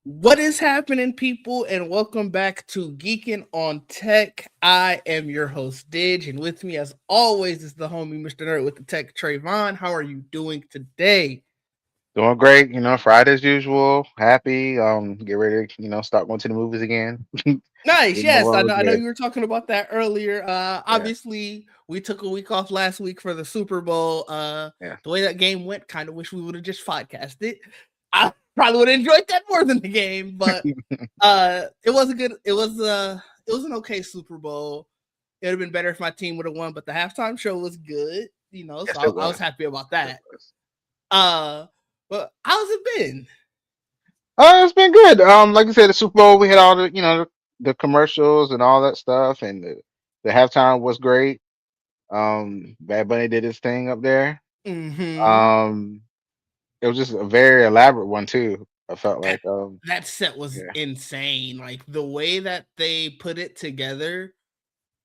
What is happening, people, and welcome back to Geekin on Tech. I am your host, Didge, and with me, as always, is the homie, Mr. Nerd with the Tech, Trayvon. How are you doing today? Doing great, Friday as usual. Happy. Get ready to, start going to the movies again. Nice, You know yes, what I was know. I know good. you were talking about that earlier. Yeah, Obviously, we took a week off last week for the Super Bowl. yeah. The way that game went, kind of wish we would have just podcasted. I probably would have enjoyed that more than the game, but it was a good. It was an okay Super Bowl. It would have been better if my team would have won, but the halftime show was good, Yes, so it I was was. happy about It that. was. Uh, but how's it been? It's been good. Like you said, the Super Bowl, we had all the commercials and all that stuff, and the halftime was great. Bad Bunny did his thing up there. Mm-hmm. Um, it was just a very elaborate one too. I felt That like, that set was yeah, insane. Like the way that they put it together,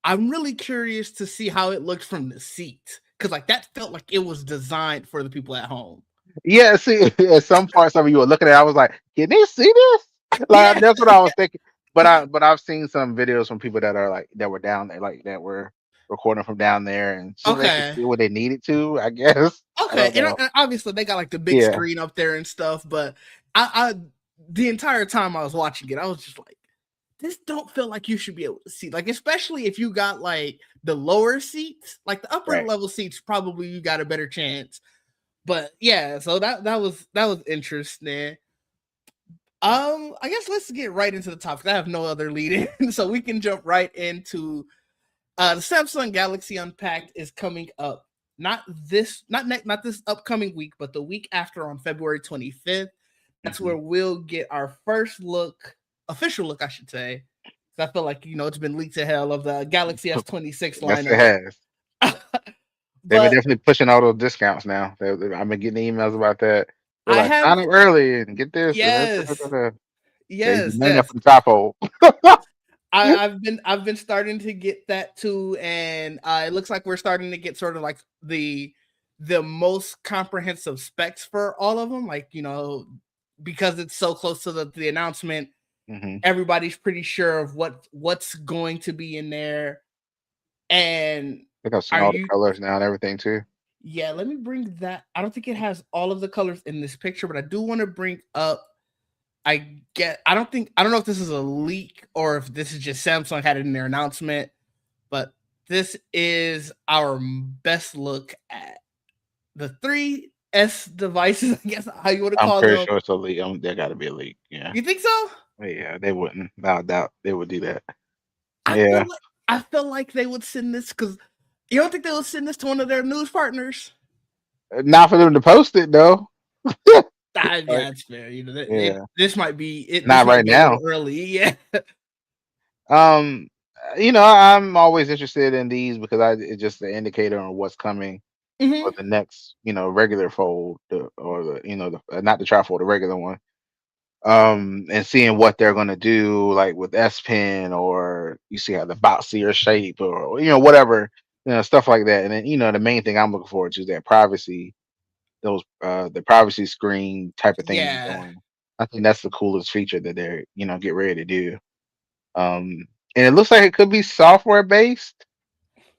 I'm really curious to see how it looked from the seats because like that felt like it was designed for the people at home. yeah. See, at some parts of it, you were looking at, I was like, can they see this? Like Yeah, that's what I was thinking. But I've seen some videos from people that are like that were down there, like that were recording from down there, and seemed like they could okay. see what they needed to. I guess I Okay, don't know. and obviously they got like the big Yeah, screen up there and stuff, but I the entire time I was watching it, I was just like, this don't feel like you should be able to see. Like, especially if you got like the lower seats, like the upper right. level seats, probably you got a better chance. But yeah, so that was interesting. I guess let's get right into the topic. I have no other lead in, so we can jump right into the Samsung Galaxy Unpacked is coming up. Not this upcoming week, but the week after on February 25th. That's Hmm. where we'll get our first look, official look, I should say. I feel like it's been leaked to hell of the Galaxy S26 Yes, it lineup. has. They've been But definitely pushing all those discounts now. I've been getting emails about that. They're I like, have sign up early and get this and that. yes, There's yes, money up yes. for the top hole. I've been starting to get that too, and it looks like we're starting to get sort of like the most comprehensive specs for all of them. Like because it's so close to the announcement, Hmm. everybody's pretty sure of what's going to be in there. And I think I've seen are all the you? colors now and everything too. Yeah, let me bring that. I don't think it has all of the colors in this picture, but I do want to bring up. I don't know if this is a leak or if this is just Samsung had it in their announcement, but this is our best look at the three S devices, I guess how you want to I'm call pretty them. sure it's a leak. There got to be a leak. Yeah. You think so? Yeah, they wouldn't. I doubt they would do that. I feel Yeah. like I feel like they would send this because you don't think they would send this to one of their news partners? Not for them to post it though. Like, Yeah, it's fair. yeah. This might be it. This Not might right be a little now. early. Yeah. Um, I'm always interested in these because it's just an indicator on what's coming Hmm. for the next, regular fold, or not the trifold, the regular one. And seeing what they're gonna do, like with S Pen, or you see how the boxier shape, or whatever, stuff like that. And then the main thing I'm looking forward to is that privacy, those the privacy screen type of thing they're Yeah. doing. I think that's the coolest feature that they're get ready to do. And it looks like it could be software based.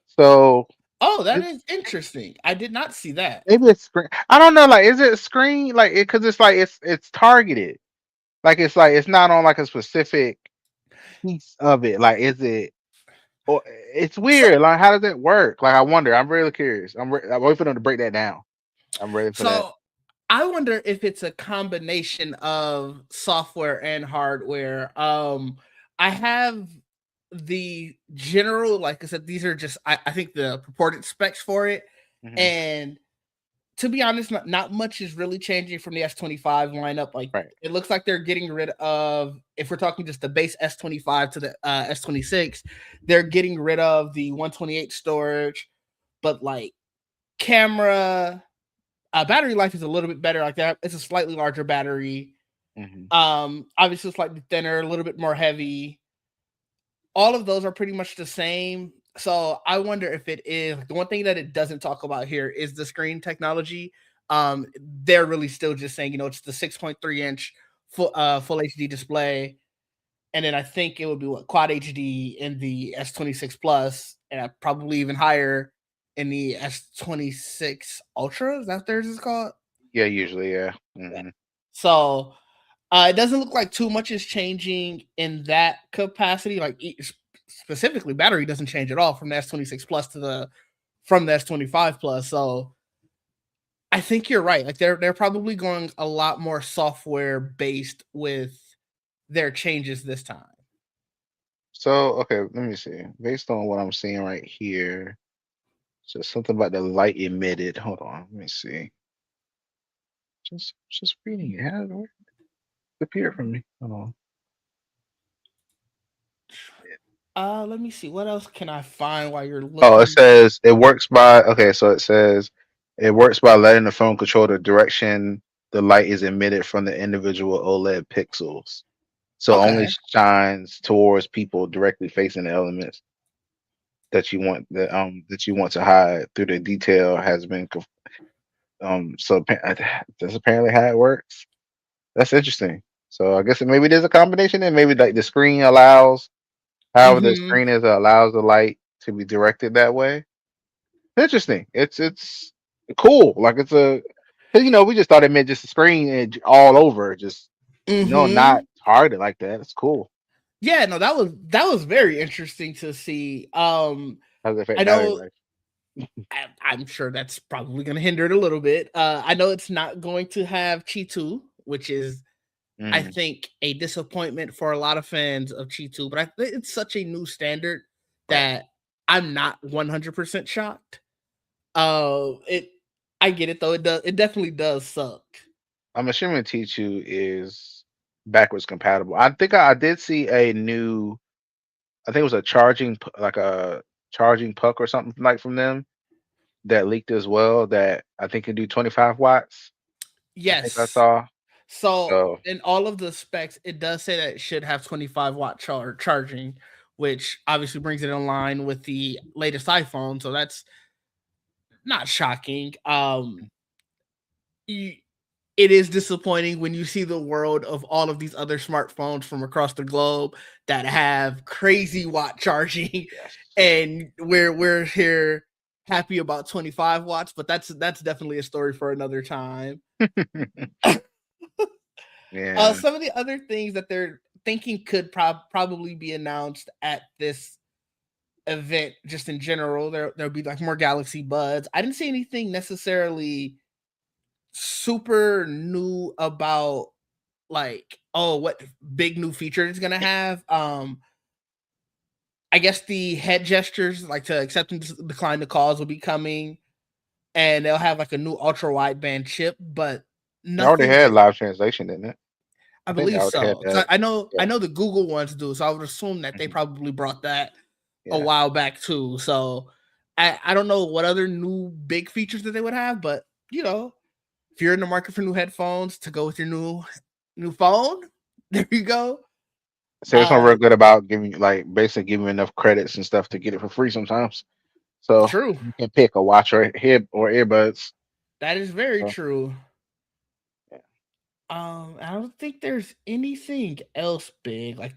So Oh, that it's is interesting. I did not see that. maybe it's screen. I don't know. Like, is it screen? Like, because it's like it's targeted. Like it's not on like a specific piece of it. Like, is it? Or it's So weird. Like, how does it work? Like, I wonder. I'm really curious. I'm waiting for them to break that down. I'm ready for that. so I wonder if it's a combination of software and hardware. I have the general, like I said, these are just I think the purported specs for it. Hmm. And to be honest, not much is really changing from the S25 lineup. Like Right. it looks like they're getting rid of, if we're talking just the base S25 to the S26, they're getting rid of the 128 storage, but like camera, battery life is a little bit better like that. It's a slightly larger battery. Hmm. Obviously slightly thinner, a little bit more heavy. All of those are pretty much the same. So I wonder if it is the one thing that it doesn't talk about here is the screen technology. They're really still just saying, it's the 6.3 inch full HD display, and then I think it would be what quad HD in the S26 Plus, and probably even higher in the S26 Ultra. Is that what theirs is called? Yeah, usually, yeah. Yeah. Hmm. So it doesn't look like too much is changing in that capacity. Like specifically, battery doesn't change at all from the S26 Plus to the from the S25 Plus. So I think you're right. Like they're probably going a lot more software based with their changes this time. So, okay, let me see. Based on what I'm seeing right here, so something about the light emitted. Hold on, let me see. Just reading it. How did it disappear from me? Hold on. Let me see. What else can I find while you're Oh, it looking? says it works by, okay, so it says it works by letting the phone control the direction the light is emitted from the individual OLED pixels. So only Okay. shines towards people directly facing the elements that you want to hide through the detail has been so that's apparently how it works. That's interesting. So I guess maybe there's a combination and maybe like the screen allows, however the Mm-hmm. screen is, allows the light to be directed that way. Interesting. It's cool. Like it's a, 'cause, we just thought it meant just a screen and all over, just not Mm-hmm. targeted like that. It's cool. Yeah, no, that was very interesting to see. How does it I affect battery know life? I'm sure that's probably going to hinder it a little bit. I know it's not going to have Chi 2, which is, I Mm. think, a disappointment for a lot of fans of Chi 2, but I think it's such a new standard Right. that I'm not 100% shocked. It, I get it though. It definitely does suck. I'm assuming T2 is backwards compatible. I think I did see a new, I think it was a like a charging puck or something like from them that leaked as well that I think can do 25 watts. I think I Yes. saw. So So in all of the specs, it does say that it should have 25-watt charging, which obviously brings it in line with the latest iPhone. So that's not shocking. Y- it is disappointing when you see the world of all of these other smartphones from across the globe that have crazy watt charging, yes. and we're here happy about 25 watts, but that's definitely a story for another time. Yeah. Some of the other things that they're thinking could probably be announced at this event, just in general, there'll be like more Galaxy Buds. I didn't see anything necessarily super new about like, oh, what big new feature it's gonna have. I guess the head gestures, like to accept and decline the calls, will be coming, and they'll have like a new ultra wideband chip, but They already nothing had that live translation, didn't it? I I think they believe already had so. 'Cause that. I Yeah. know the Google ones do, so I would assume that they Mhm. probably brought that a Yeah. while back too. So I don't know what other new big features that they would have, but you know, if you're in the market for new headphones to go with your new phone, there you go. Samsung Uh real good about giving you like basically giving you enough credits and stuff to get it for free sometimes. So True. you can pick a watch or earbuds. That is very So, true. yeah. I don't think there's anything else big. Like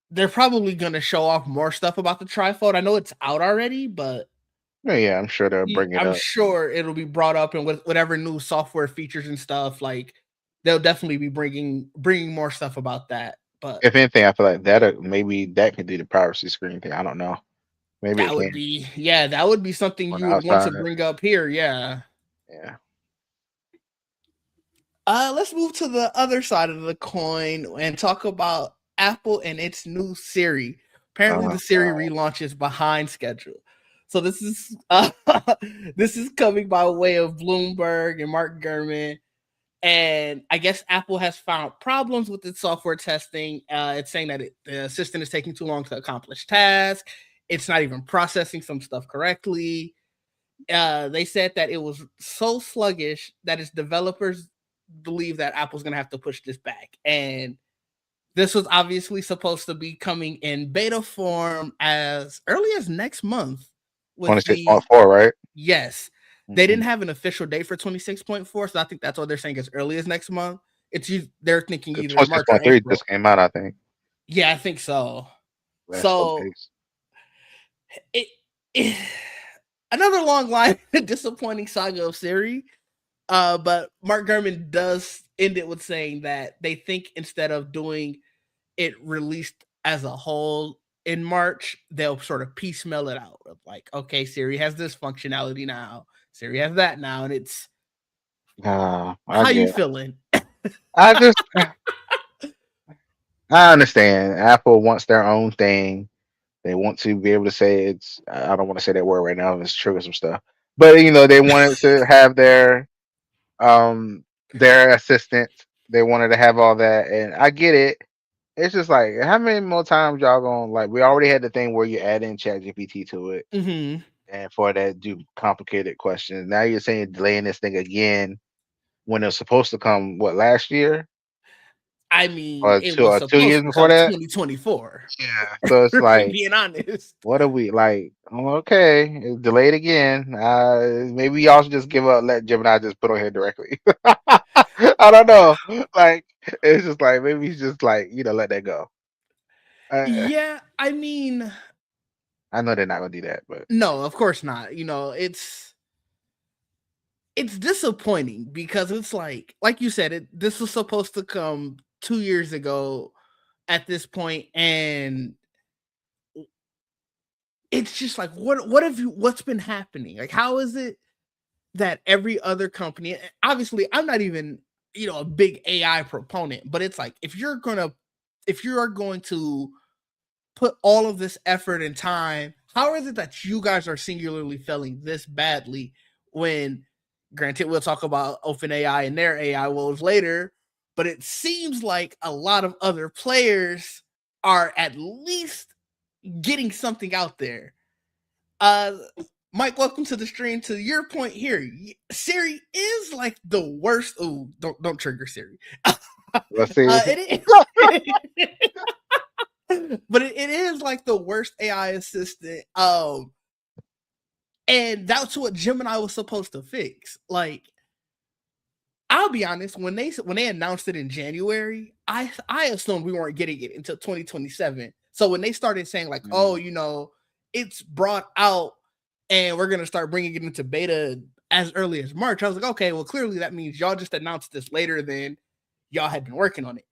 they're probably gonna show off more stuff about the trifold. I know it's out already, but Yeah, I'm sure they'll bring it I'm up. sure it'll be brought up and with whatever new software features and stuff. Like they'll definitely be bringing more stuff about that. But If anything, I feel like that maybe that could do the privacy screen thing. I don't know. Maybe it that would can be yeah, that would be something on you the would want outside. to bring up here. Yeah. Yeah. Let's move to the other side of the coin and talk about Apple and its new Siri. Apparently, Oh the Siri God. relaunch is behind schedule. So this is this is coming by way of Bloomberg and Mark Gurman. And I guess Apple has found problems with its software testing. It's saying that the assistant is taking too long to accomplish tasks. It's not even processing some stuff correctly. They said that it was so sluggish that its developers believe that Apple's going to have to push this back. And this was obviously supposed to be coming in beta form as early as next month with the 26.4, right? yes. They Hmm. didn't have an official date for 26.4, so I think that's what they're saying as early as next month. they're thinking Because either March or 26.3 April. just came out, I think. Yeah, I think so. Last couple So days. it, it another long line disappointing saga of Siri. But Mark Gurman does end it with saying that they think instead of doing it released as a whole in March, they'll sort of piecemeal it out. Like, okay, Siri has this functionality now, Siri has that now, and it's I how you get. feeling? I just. I understand. Apple wants their own thing. They want to be able to say it's. I don't want to say that word right now. It's trigger some stuff. But they wanted to have their assistant. They wanted to have all that, and I get it. It's just like how many more times y'all gonna like? We already had the thing where you add in Chat GPT to it, Mm-hmm. and for that do complicated questions. Now you're saying delaying this thing again when it was supposed to come what last year I mean, or it two was or 2 years supposed to before come that? 2024. Yeah. So it's like, Being honest. what are we like? Oh, okay, it's delayed again. Maybe y'all should just give up. Let Gemini just put on here directly. I don't know. Like it's just like maybe he's just like let that go. Uh, Yeah, I mean, I know they're not gonna do that, but no, of course not. It's disappointing because it's like you said, this was supposed to come 2 years ago at this point, and it's just like what's been happening? Like, how is it that every other company, obviously I'm not even a big AI proponent, but it's like if you are going to put all of this effort and time, how is it that you guys are singularly failing this badly when, granted, we'll talk about OpenAI and their AI woes later, but it seems like a lot of other players are at least getting something out there. Uh, Mike, welcome to the stream. To your point here, Siri is like the worst. Oh, don't trigger Siri. let's see. It is. But it is like the worst AI assistant. And that's what Gemini was supposed to fix. Like, I'll be honest, when they announced it in January, I assumed we weren't getting it until 2027. So when they started saying like, oh, Mm, it's brought out and we're gonna start bringing it into beta as early as March, I was like, okay, well, clearly that means y'all just announced this later than y'all had been working on it.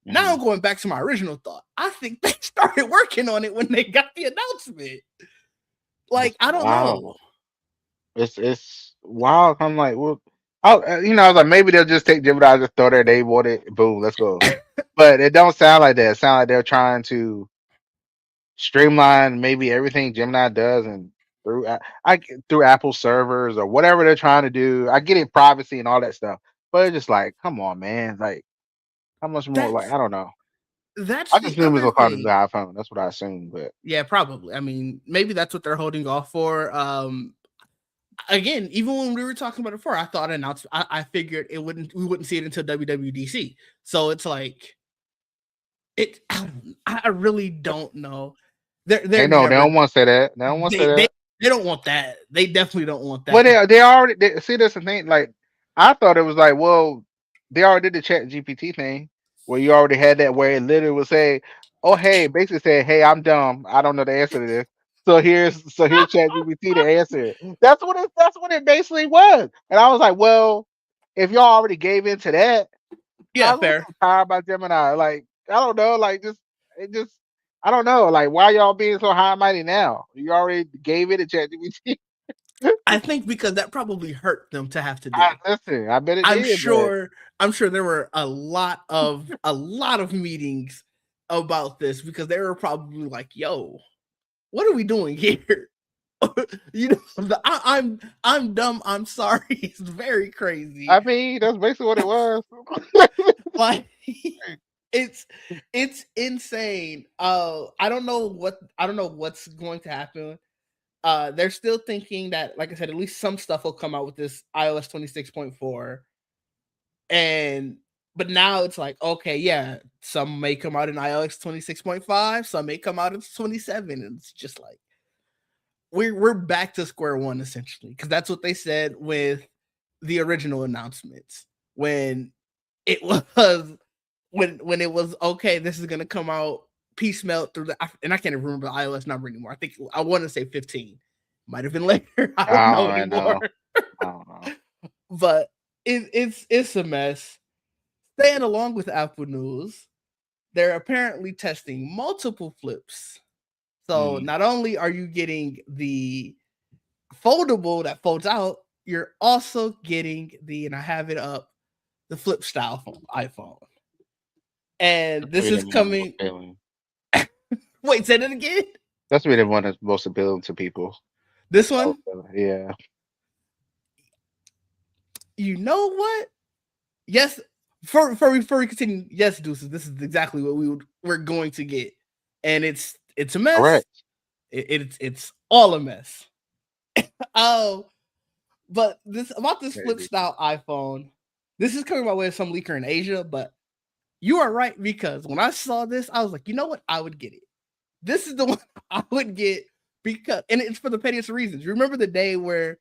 Now mhm. I'm going back to my original thought. I think they started working on it when they got the announcement. Like, That's I don't know. wild. It's wild. I'm like, well, I was like, maybe they'll just take Gemini, just throw their name on it, boom, let's go. But it don't sound like that. It sound like they're trying to streamline maybe everything Gemini does, and through Apple servers or whatever they're trying to do. I get it, privacy and all that stuff, but it's just like, come on, man, like how much more? Like That's I don't know. that's I just the knew it was other gonna come to the thing. iPhone. That's what I assumed, but Yeah, probably. I mean, maybe that's what they're holding off for. Again, even when we were talking about it before, I thought announced. I figured we wouldn't see it until WWDC. So it's like it. I really don't know. They're they know they never don't want to say that. They don't want to say they they that. they don't want that. They definitely don't want Well, that. they already see that's the thing. Like I thought it was like, well, they already did the Chat GPT thing where you already had that where it literally would say, "Oh, hey," basically say, "Hey, I'm dumb. I don't know the answer to this. So here's Chat GPT to answer it." That's what it basically was. And I was like, well, if y'all already gave in to that, Yeah, I was fair. so tired about Gemini. Like I don't know, like just I don't know, like why y'all being so high and mighty now? You already gave it to Chat GPT. I think because that probably hurt them to have to do. Listen, I bet it I'm did, but sure I'm sure there were a lot of meetings about this because they were probably like, "Yo, what are we doing here?" I'm dumb. I'm sorry. It's very crazy. I mean that's basically what it was. Like it's it's insane. I don't know what's going to happen. They're still thinking that, like I said, at least some stuff will come out with this iOS 26.4. And but now it's like, okay, yeah, some may come out in iOS 26.5, some may come out in 27. And it's just like we're back to square one essentially, because that's what they said with the original announcements when it was when it was okay. This is gonna come out piecemeal through and I can't even remember the iOS number anymore. I think I want to say 15. Might have been later. I don't know I anymore. know. I don't know. But it's a mess. Staying along with Apple News, they're apparently testing multiple flips. So not only are you getting the foldable that folds out, you're also getting and I have it up, the flip style iPhone. And this is coming. Wait, say that again. That's really the one that's most appealing to people. This one? Yeah. You know what? Yes. Before we continue, yes, Deuces, this is exactly what we're going to get. And it's a mess. Correct. It's all a mess. Oh, but this flip style iPhone, this is coming by way of some leaker in Asia, but you are right, because when I saw this, I was like, you know what? I would get it. This is the one I would get, because, and it's for the pettiest reasons. Remember the day where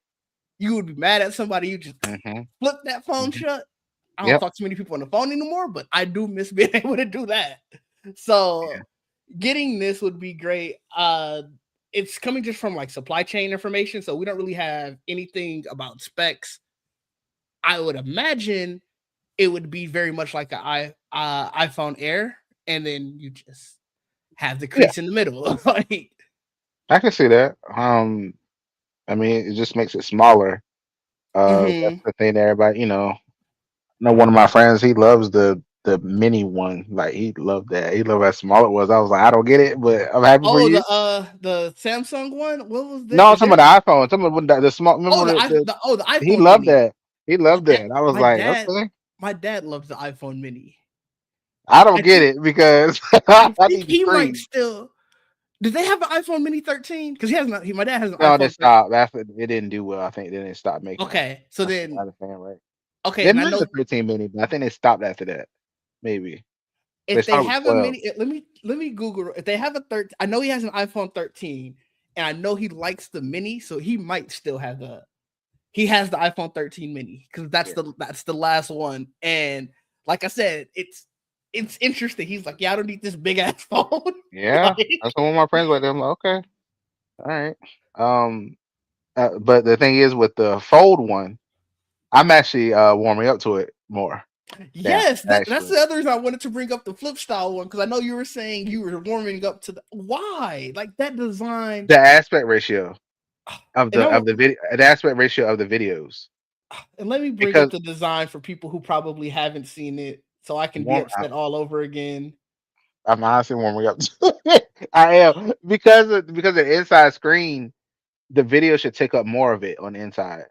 you would be mad at somebody, you just flip that phone shut? I don't talk to many people on the phone anymore, but I do miss being able to do that. So getting this would be great. It's coming just from like supply chain information, so we don't really have anything about specs. I would imagine it would be very much like an iPhone Air, and then you just have the crease in the middle. Like, I can see that. I mean, it just makes it smaller. That's the thing that everybody, know, one of my friends, he loves the mini one. Like he loved that. He loved how small it was. I was like, I don't get it, but I'm happy for you. The Samsung one. What was No, I'm talking about the iPhone. Some of the small. Oh, Remember the iPhone. he loved Mini. that. He loved that. I was like, okay. My dad loves the iPhone Mini. I don't get it because I think he might still. Did they have an iPhone Mini 13? Because he has not. My dad has an iPhone. They stopped. It didn't do well. I think then they stopped making. Okay, so then. I understand, right? Okay, Then and I know the 13 mini, but I think they stopped after that. Maybe. If they have a mini, let me Google. If they have a 13, I know he has an iPhone 13, and I know he likes the mini, so he might still have he has the iPhone 13 mini, because that's the last one. And like I said, it's interesting. He's like, yeah, I don't need this big ass phone. Yeah, that's one of my friends like that. I'm like, okay, all right. But the thing is, with the fold one, I'm actually warming up to it more. Yes, that's the other reason I wanted to bring up the flip style one, because I know you were saying you were warming up to why, like, that design, the aspect ratio of the video, the aspect ratio of the videos. And let me bring up the design for people who probably haven't seen it, so I can be upset all over again. I'm honestly warming up to it. I am, because the inside screen, the video should take up more of it on the inside.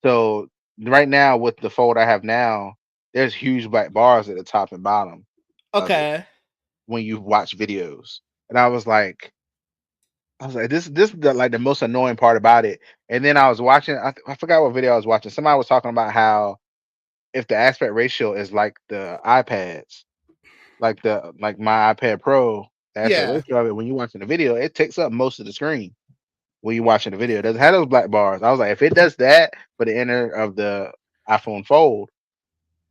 So right now, with the fold I have now, there's huge black bars at the top and bottom. Okay. When you watch videos, and I was like, this is like the most annoying part about it. And then I was watching, I forgot what video I was watching. Somebody was talking about how if the aspect ratio is like the iPads, like my iPad Pro, the aspect ratio of it, when you're watching the video, it takes up most of the screen. When you're watching the video, it doesn't have those black bars. I was like, if it does that for the inner of the iPhone Fold,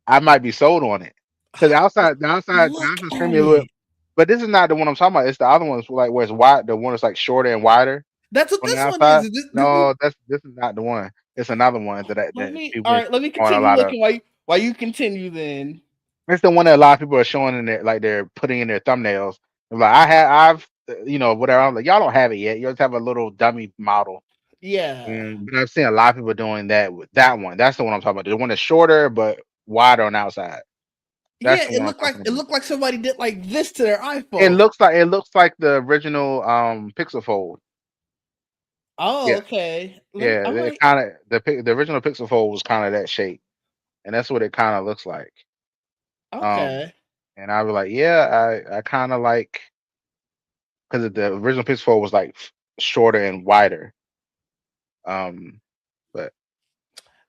I might be sold on it. Because the outside screen be a little, but this is not the one I'm talking about. It's the other ones, like where it's wide. The one that's like shorter and wider. That's what this one is. No, this is not the one. It's another one that let me continue looking while you continue. Then it's the one that a lot of people are showing in there, like they're putting in their thumbnails. They're like, I've whatever. I'm like, y'all don't have it yet. You just have a little dummy model. Yeah. But I've seen a lot of people doing that with that one. That's the one I'm talking about. The one that's shorter but wider on the outside. That's it looked like somebody did like this to their iPhone. It looks like the original Pixel Fold. Oh, yeah. Okay. It kind of the original Pixel Fold was kind of that shape, and that's what it kind of looks like. Okay. And I was like, yeah, I kind of like, because the original Pixel Fold was like shorter and wider. But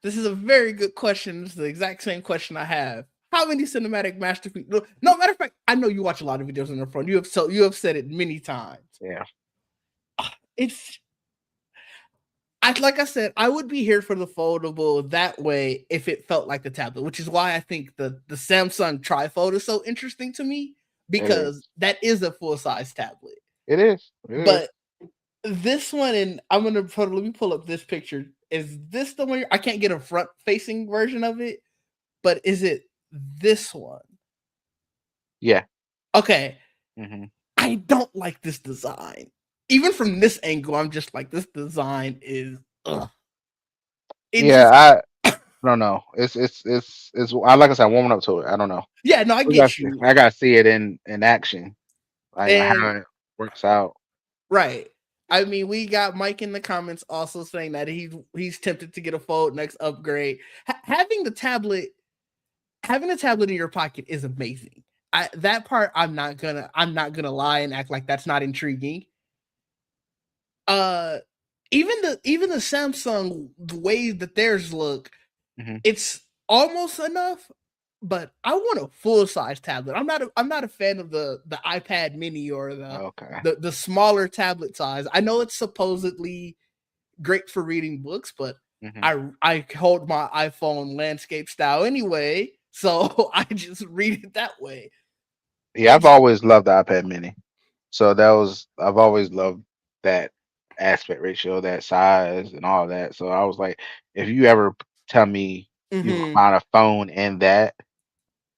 this is a very good question. This is the exact same question I have. How many cinematic masterpieces? No, matter of fact, I know you watch a lot of videos on your phone. You have said it many times. Yeah. like I said, I would be here for the foldable that way if it felt like the tablet, which is why I think the Samsung trifold is so interesting to me It is. because that is a full size tablet. It is. It is. But this one, and let me pull up this picture. Is this the one? I can't get a front facing version of it, but is it this one? Yeah. Okay. Hmm. I don't like this design. Even from this angle, I'm just like, this design is ugh. It Yeah. just I don't know. It's. I like I said, I'm warming up to it. I don't know. yeah, no, I We gotta get see. you. I gotta see it in action, like And how it works out. right. I mean, we got Mike in the comments also saying that he's tempted to get a Fold next upgrade. Having a tablet in your pocket is amazing. That part I'm not gonna lie and act like that's not intriguing. Uh, even the Samsung, the way that theirs look, Hmm. it's almost enough. But I want a full size tablet. I'm not a fan of the iPad Mini or Okay. the smaller tablet size. I know it's supposedly great for reading books, but Hmm. I hold my iPhone landscape style anyway, so I just read it that way. Yeah, I've It's always loved the iPad Mini. So I've always loved that aspect ratio, that size, and all that. So I was like, if you ever tell me you can mm-hmm, combine a phone and that,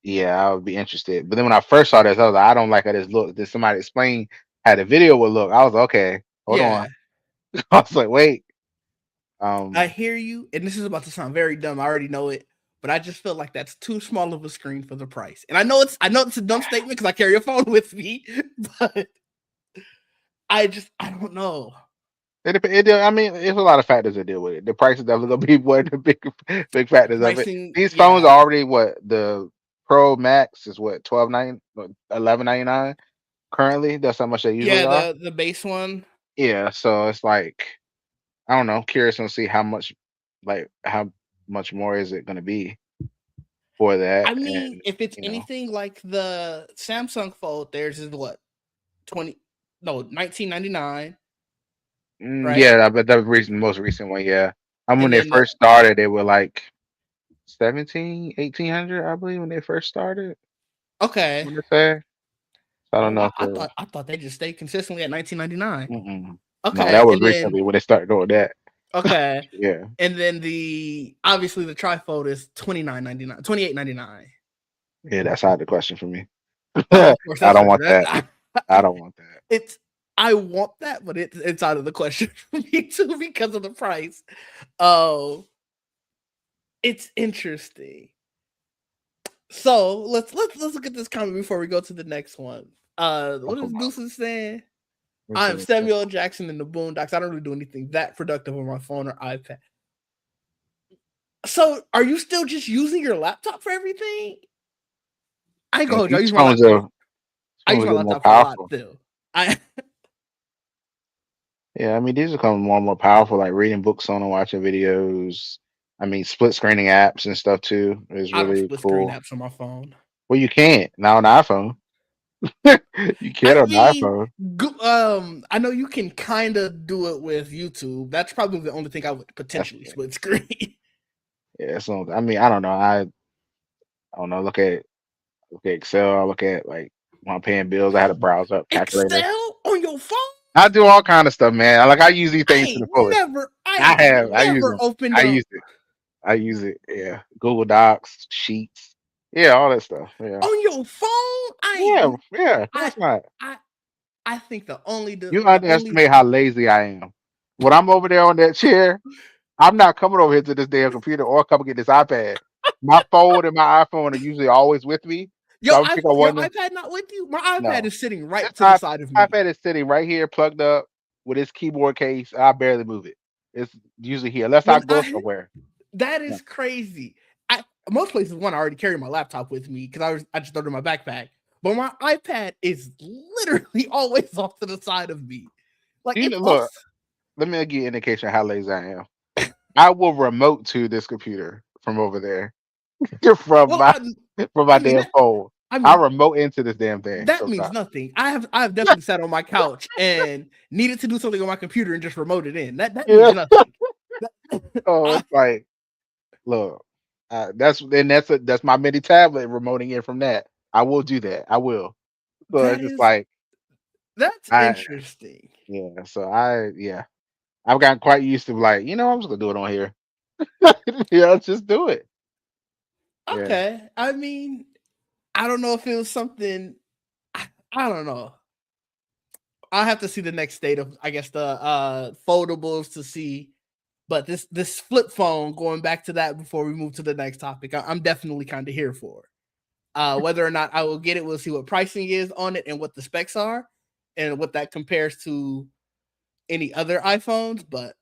yeah, I would be interested. But then when I first saw this, I was like, I don't like how this looks. Did somebody explain how the video would look? I was like, okay, hold on. yeah. I was like, wait, I um, hear you, and this is about to sound very dumb. I already know it, but I just feel like that's too small of a screen for the price. And I know it's a dumb statement because I carry a phone with me, but I don't know. I mean, there's a lot of factors that deal with it. The price is definitely gonna be one of the big factors of it. Pricing, These phones yeah, are already what the Pro Max is what 11.99 currently. That's how much they usually yeah. are. The base one. Yeah, so it's like I don't know. Curious to see how much more is it gonna be for that, I mean, and if it's you know, anything like the Samsung Fold, theirs is what 20, no 1999, right? yeah, but the most recent one, yeah. When And they then first started, they were like 1800, I believe, when they first started. I okay. want to say. I don't Oh, know if I thought they just stayed consistently at 1999. mm-mm. No, Okay, that was and then recently when they started doing that. okay, Yeah, and then the obviously the trifold is 29.99, 28.99. yeah, that's out of the question for me. Oh, I of course, that's don't fair. want that. That I don't want that. it's I want that, but it's out of the question for me too because of the price. Oh, it's interesting. So let's look at this comment before we go to the next one. What Talk is about. Deuces saying? Let's see I'm what Samuel Jackson in the Boondocks. I don't really do anything that productive on my phone or iPad. So, are you still just using your laptop for everything? I ain't gonna hold you. these phones are I use my getting more laptop for a lot powerful. still. I Yeah, I mean these are becoming more and more powerful, like reading books on and watching videos. I mean split screening apps and stuff too is I don't really split screen cool. apps on my phone. Well, you can't now on the iPhone. You can I on the mean, iPhone. I know you can kind of do it with YouTube. That's probably the only thing I would That's potentially split screen. yeah. So I mean, I don't know. I don't know. Look at Excel. I look at like when I'm paying bills. I had a browser calculator. Excel on your phone? I do all kind of stuff, man. Like I use these things to the fullest. I ain't I use never them. opened I up use it. I use it. Yeah. Google Docs, Sheets. Yeah, all that stuff. Yeah. on your phone. Yeah. Yeah. Of I, course not. I, I think You the only underestimate how lazy I am. When I'm over there on that chair, I'm not coming over here to this damn computer or coming get this iPad. My phone and my iPhone are usually always with me. So I'm pick up your one of them. iPad not with you. My iPad No. is sitting right This to the side of me. iPad is sitting right here plugged up with its keyboard case. I barely move it. It's usually here, unless I When go I somewhere. That Yeah, is crazy. I Most places one I already carry my laptop with me because I just throw it in my backpack. But my iPad is literally always off to the side of me. Like you it's know, off. look, let me give you an indication of how lazy I am. I will remote to this computer from over there, from Well, my from my I mean damn that. phone. I I mean remote into this damn thing that means sometimes. nothing. I have definitely sat on my couch and needed to do something on my computer and just remote it in. That means Yeah, nothing. So I, it's like, look, that's my mini tablet remoting in from that. I will do that. I will. So that it's just is like that's I interesting. yeah. So I've gotten quite used to like I'm just gonna do it on here. Just do it. Yeah, Okay. I mean, I don't know if it was something. I don't know. I'll have to see the next state of, I guess, the foldables to see. But this flip phone, going back to that before we move to the next topic, I'm definitely kind of here for. Whether or not I will get it, we'll see what pricing is on it and what the specs are, and what that compares to any other iPhones. But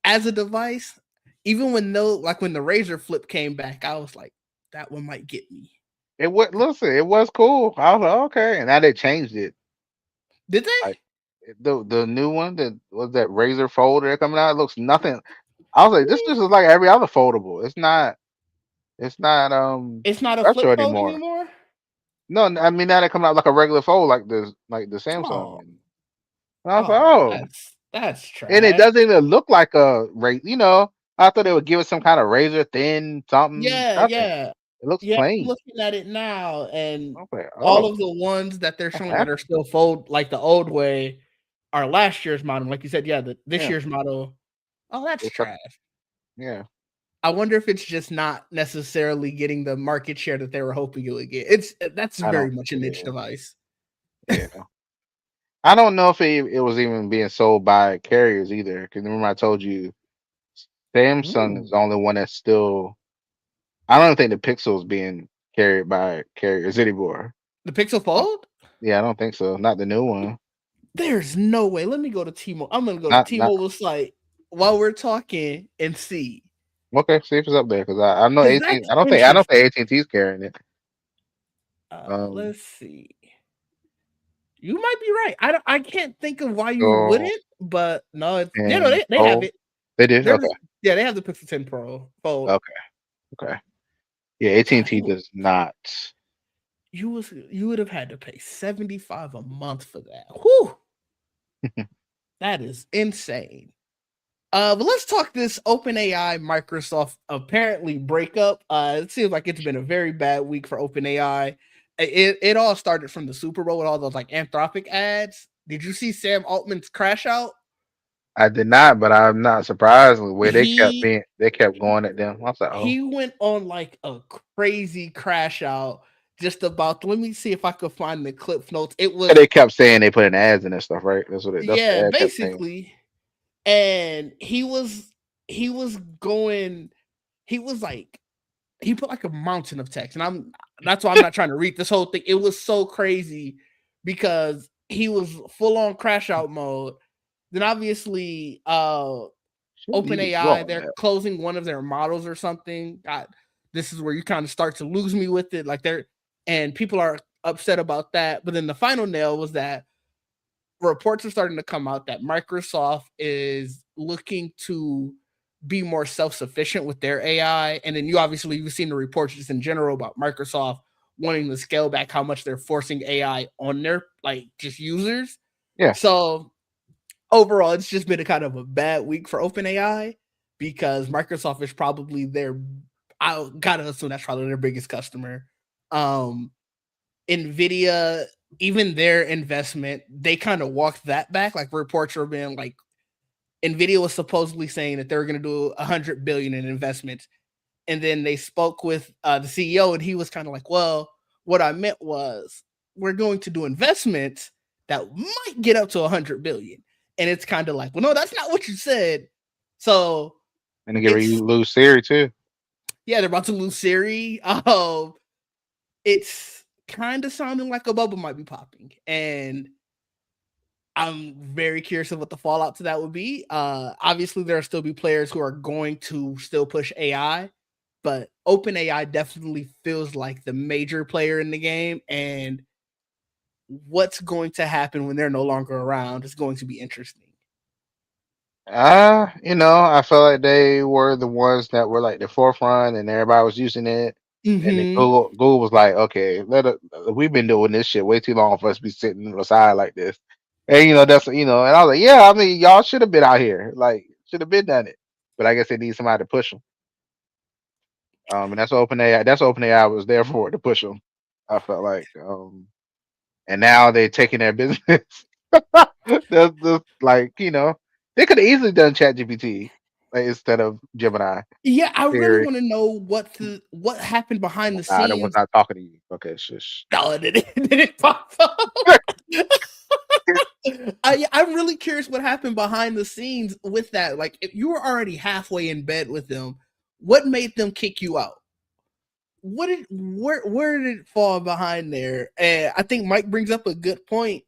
as a device, even when when the Razor Flip came back, I was like, that one might get me. it was cool. I was like, okay, and now they changed it. Did they? Like the new one that was that Razor folder that coming out. It looks nothing. I was like, this just is like every other foldable. It's not It's not a special flip phone anymore. anymore. No, I mean now they come out like a regular fold like the Samsung. Oh, And I was like, oh, oh, that's and it trash. doesn't even look like a razor. I thought they would give it some kind of razor thin something. Yeah, Nothing. yeah, It looks yeah. I'm plain. looking at it now, I and was like, all oh, of the ones that they're what showing that are happened? still fold like the old way are last year's model. Like you said, yeah, this Yeah, year's model. Oh, that's it's like, trash. yeah, I wonder if it's just not necessarily getting the market share that they were hoping it would get. That's I very don't much a think it niche is. device. Yeah, I don't know if it was even being sold by carriers either. Because remember I told you Samsung is Ooh, the only one that's still. I don't think the Pixel is being carried by carriers anymore. the Pixel Uh, Fold? yeah, I don't think so. Not the new one. There's no way. Let me go to T-Mobile. I'm gonna go to Not T-Mobile site while we're talking and see. okay. See if it's up there because I know Because 18. that's I don't think interesting. AT&T is carrying it. Um. Let's see. You might be right. I can't think of why you So wouldn't, but no, it's no, and they have oh, it. they did. Okay. There's yeah, they have the Pixel 10 Pro Fold. Okay. Okay. Yeah, AT&T You does not. you would have had to pay 75 a month for that. Whew, that is insane. But let's talk this OpenAI Microsoft apparently breakup. It seems like it's been a very bad week for OpenAI. It all started from the Super Bowl with all those like Anthropic ads. Did you see Sam Altman's crash out? I did not, but I'm not surprised with where He they kept going at them. I was like, oh, he went on like a crazy crash out just about. Let me see if I could find the clip notes. It was they kept saying they put in ads and that stuff, right? That's what yeah, the ad kept saying. basically, and he was going. He was like he put like a mountain of text, and that's why I'm not trying to read this whole thing. It was so crazy because he was full on crash out mode. Then obviously, Shouldn't even go OpenAI, on they're that. closing one of their models or something. This is where you kind of start to lose me with it. Like and people are upset about that. But then the final nail was that reports are starting to come out that Microsoft is looking to be more self-sufficient with their AI. And then you've seen the reports just in general about Microsoft wanting to scale back how much they're forcing AI on their like just users. Yeah, So overall, it's just been a kind of a bad week for OpenAI because Microsoft is probably I gotta assume that's probably their biggest customer. Um, Nvidia, even their investment, they kind of walked that back. Like reports are being like Nvidia was supposedly saying that they were going to do 100 billion in investments, and then they spoke with the CEO, and he was kind of like, "Well, what I meant was we're going to do investments that might get up to 100 billion." And it's kind of like, "Well, no, that's not what you said." So and to get ready to it's lose Siri too. yeah, they're about to lose Siri. It's kind of sounding like a bubble might be popping, and I'm very curious of what the fallout to that would be. Obviously, there'll still be players who are going to still push AI, but OpenAI definitely feels like the major player in the game, and what's going to happen when they're no longer around is going to be interesting. I felt like they were the ones that were like the forefront, and everybody was using it. And then Mm-hmm. Google was like, okay, we've been doing this shit way too long for us to be sitting on the side like this. And that's and I was like, yeah, I mean, y'all should have been out here, like should have been done it. but I guess they need somebody to push them. And that's what OpenAI. That's what OpenAI was there for, to push them. I felt like, and now they're taking their business. There's like, they could have easily done ChatGPT, like, instead of Gemini. Yeah, I really Siri. want to know what happened behind the Nah, that was scenes. not talking to you. Okay, shush. No, did it pop up? I'm really curious what happened behind the scenes with that. Like, if you were already halfway in bed with them, what made them kick you out? Where did it fall behind there? And I think Mike brings up a good point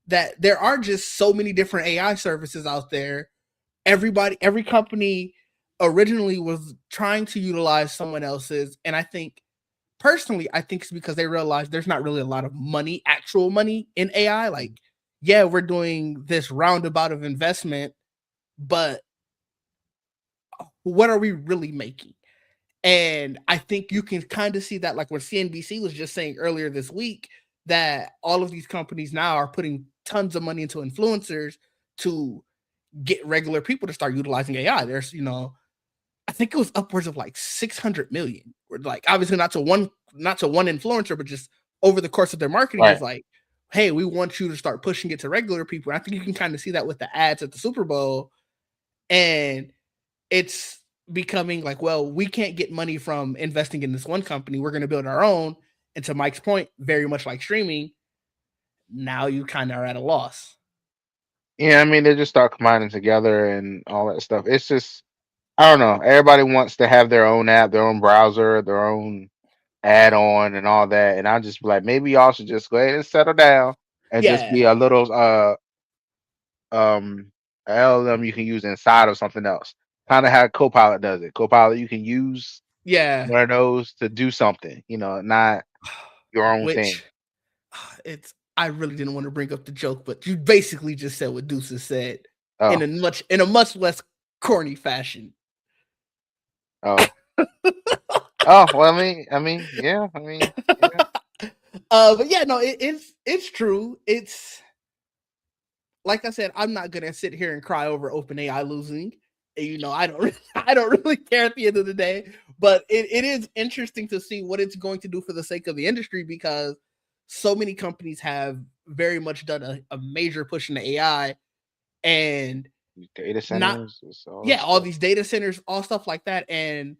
that there are just so many different AI services out there. Every company originally was trying to utilize someone else's, and I think personally, I think it's because they realized there's not really a lot of money, actual money in AI. Like, yeah, we're doing this roundabout of investment, but what are we really making? And I think you can kind of see that, like what CNBC was just saying earlier this week, that all of these companies now are putting tons of money into influencers to get regular people to start utilizing AI. There's, I think it was upwards of like 600 million. Or like obviously not to one influencer, but just over the course of their marketing is Right. like, hey, we want you to start pushing it to regular people. And I think you can kind of see that with the ads at the Super Bowl. And it's becoming like, well, we can't get money from investing in this one company. We're going to build our own. And to Mike's point, very much like streaming, now you kind of are at a loss. Yeah, I mean, they just start combining together and all that stuff. It's just, I don't know. Everybody wants to have their own app, their own browser, their own add-on, and all that. And I just be like, maybe y'all should just go ahead and settle down and just Yeah. be a little um LLM you can use inside of something else. Kind of how Copilot does it. Copilot, you can use Yeah. one of those to do something, not your own thing. Which I really didn't want to bring up the joke, but you basically just said what Deuces said Oh, in a much less corny fashion. oh, oh. Well, yeah. Yeah. But yeah, no, it's true. It's like I said, I'm not gonna sit here and cry over OpenAI losing. I don't I don't really care at the end of the day. But it is interesting to see what it's going to do for the sake of the industry, because so many companies have very much done a major push into AI, and Data not centers, it's all this yeah, all stuff. these data centers, all stuff like that. And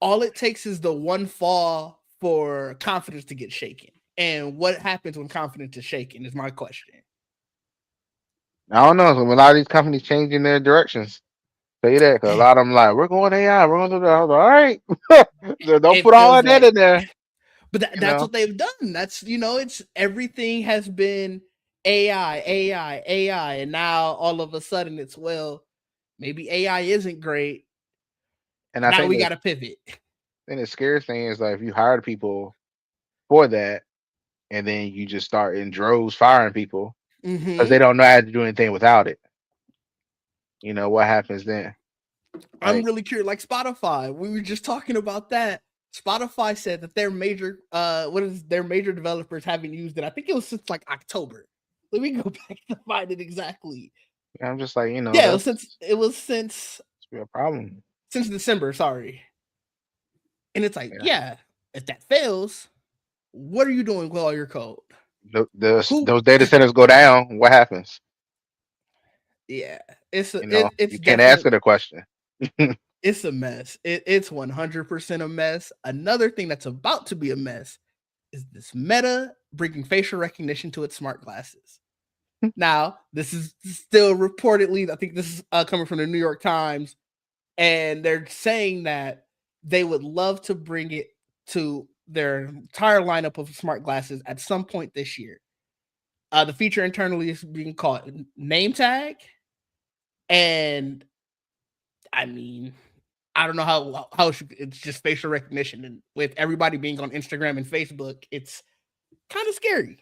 all it takes is the one fall for confidence to get shaken. And what happens when confidence is shaken is my question. I don't know. So a lot of these companies changing their directions. Tell you that, because a Man, lot of them like, we're going AI, we're going to do that. I was like, all right. Don't it put all feels of that like, in there. but You that's know. what they've done. That's, it's everything has been AI. And now all of a sudden it's, well, maybe AI isn't great. And I Now think we the got to pivot. scariest thing is, like, if you hired people for that, and then you just start in droves firing people because they Hmm. don't know how to do anything without it. What happens then? I'm Like, really curious. Like Spotify, we were just talking about that. Spotify said that their major developers haven't used it. I think it was since like October. Let me go back to find it exactly. I'm just like, Yeah, that's it was since be a problem. December. Sorry, and it's like, Yeah. yeah, if that fails, what are you doing with all your code? Who? Those data centers go down. What happens? Yeah, it's You it's can't ask definitely it a question. it's a mess. It's 100% a mess. Another thing that's about to be a mess is this Meta bringing facial recognition to its smart glasses. Now, this is still reportedly, I think this is coming from the New York Times, and they're saying that they would love to bring it to their entire lineup of smart glasses at some point this year. The feature internally is being called name tag, and I mean, I don't know how it's just facial recognition, and with everybody being on Instagram and Facebook, it's kind of scary.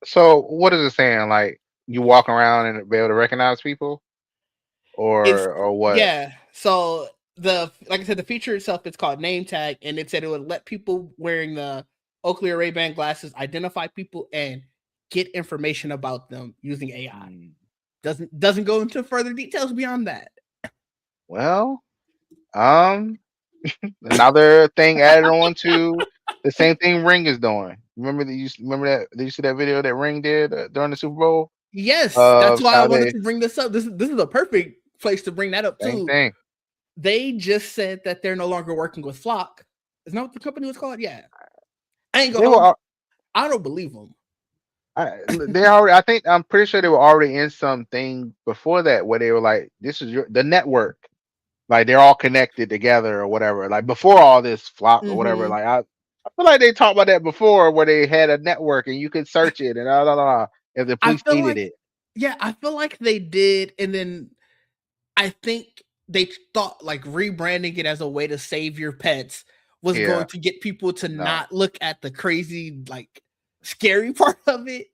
So what is it saying? Like, you walk around and be able to recognize people, It's or what? yeah. So like I said, the feature itself, it's called name tag, and it said it would let people wearing the Oakley or Ray-Ban glasses identify people and get information about them using AI. Hmm. Doesn't go into further details beyond that. Well, um, another thing added on to the same thing Ring is doing. Remember that? Did you see that video that Ring did during the Super Bowl Yes, that's of why I how wanted they to bring this up. This is a perfect place to bring that up same too. thing? They just said that they're no longer working with Flock. Isn't that what the company was called? Yeah. I ain't gonna They hold were you. I don't believe them. they already. I think I'm pretty sure they were already in something before that where they were like, "This is the network." Like they're all connected together or whatever. Like before all this flop or whatever. Hmm. Like I feel like they talked about that before where they had a network and you could search it and if the I police feel needed like, it. yeah, I feel like they did, and then I think they thought like rebranding it as a way to save your pets was going Yeah. to get people to No. not look at the crazy, like scary part of it.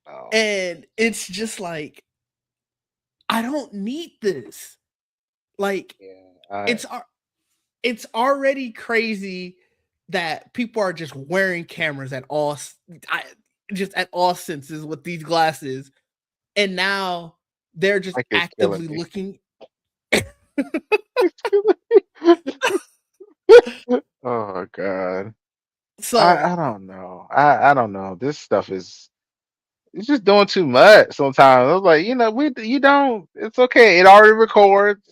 No. And it's just like, I don't need this. Like, Yeah. I it's it's already crazy that people are just wearing cameras at all, I, just at all senses with these glasses, and now they're just Mike is killing actively me. looking. It's killing me. Oh God. So I don't know. I don't know. This stuff is it's just doing too much sometimes. I was like, we you don't it's okay. It already records.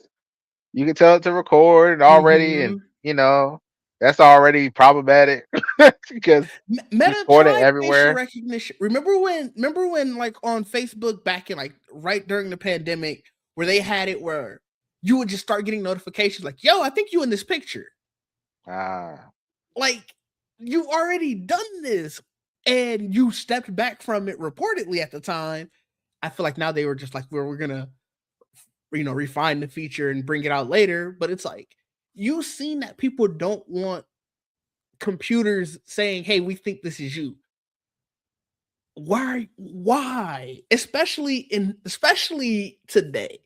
You can tell it to record already, and mhm. that's already problematic because Meta recording tried facial everywhere. recognition. Remember when like on Facebook back in like right during the pandemic where they had it where you would just start getting notifications like, "Yo, I think you in this picture." Ah, Like, you've already done this and you stepped back from it reportedly at the time. I feel like now they were just like, we're going to, refine the feature and bring it out later. But it's like, you've seen that people don't want computers saying, hey, we think this is you. Why? Especially today.